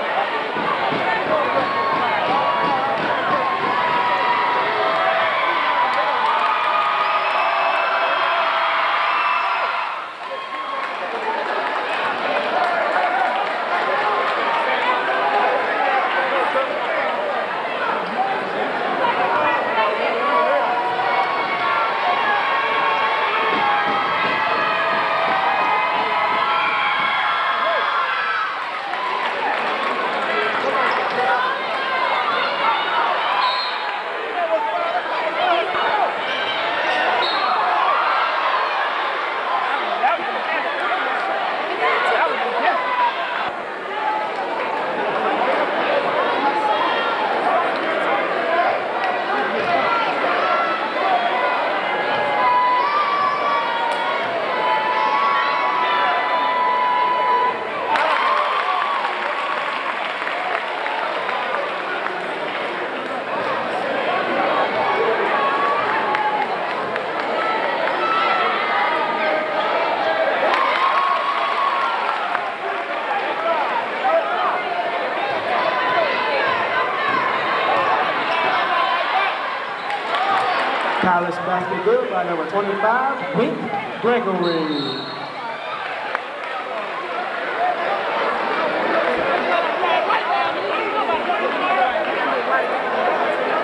Palace basket good by number 25, Wink Gregory.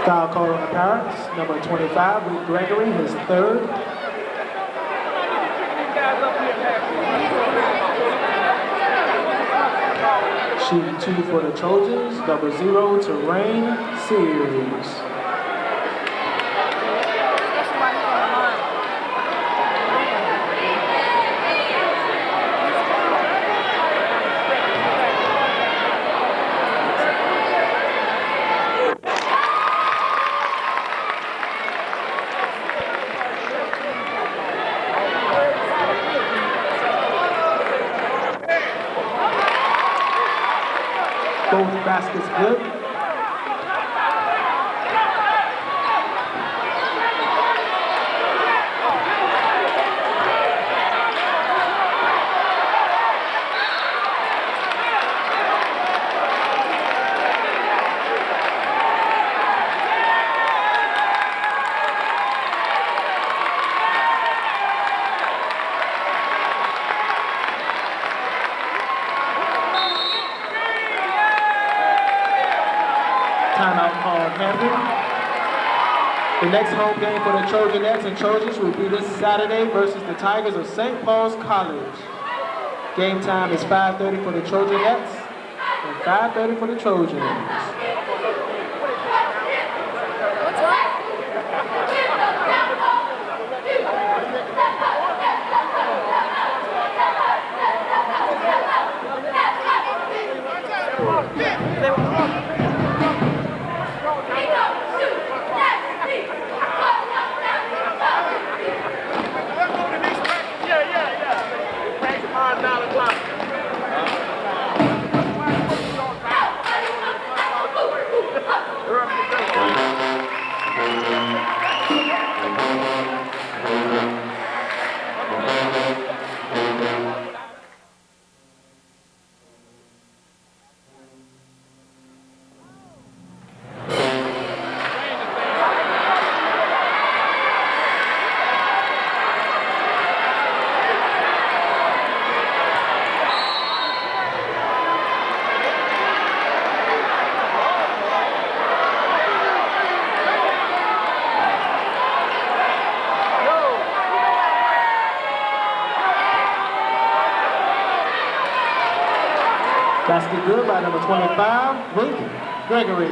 Foul called on the Pirates. Number 25, Wink Gregory, his third. Shooting 2 for the Trojans. Number 0, Terrain Sears. Both baskets good. Timeout called Hampton. The next home game for the Trojanettes and Trojans will be this Saturday versus the Tigers of St. Paul's College. Game time is 5:30 for the Trojanettes and 5:30 for the Trojans. Basket good by number 25, Wink Gregory.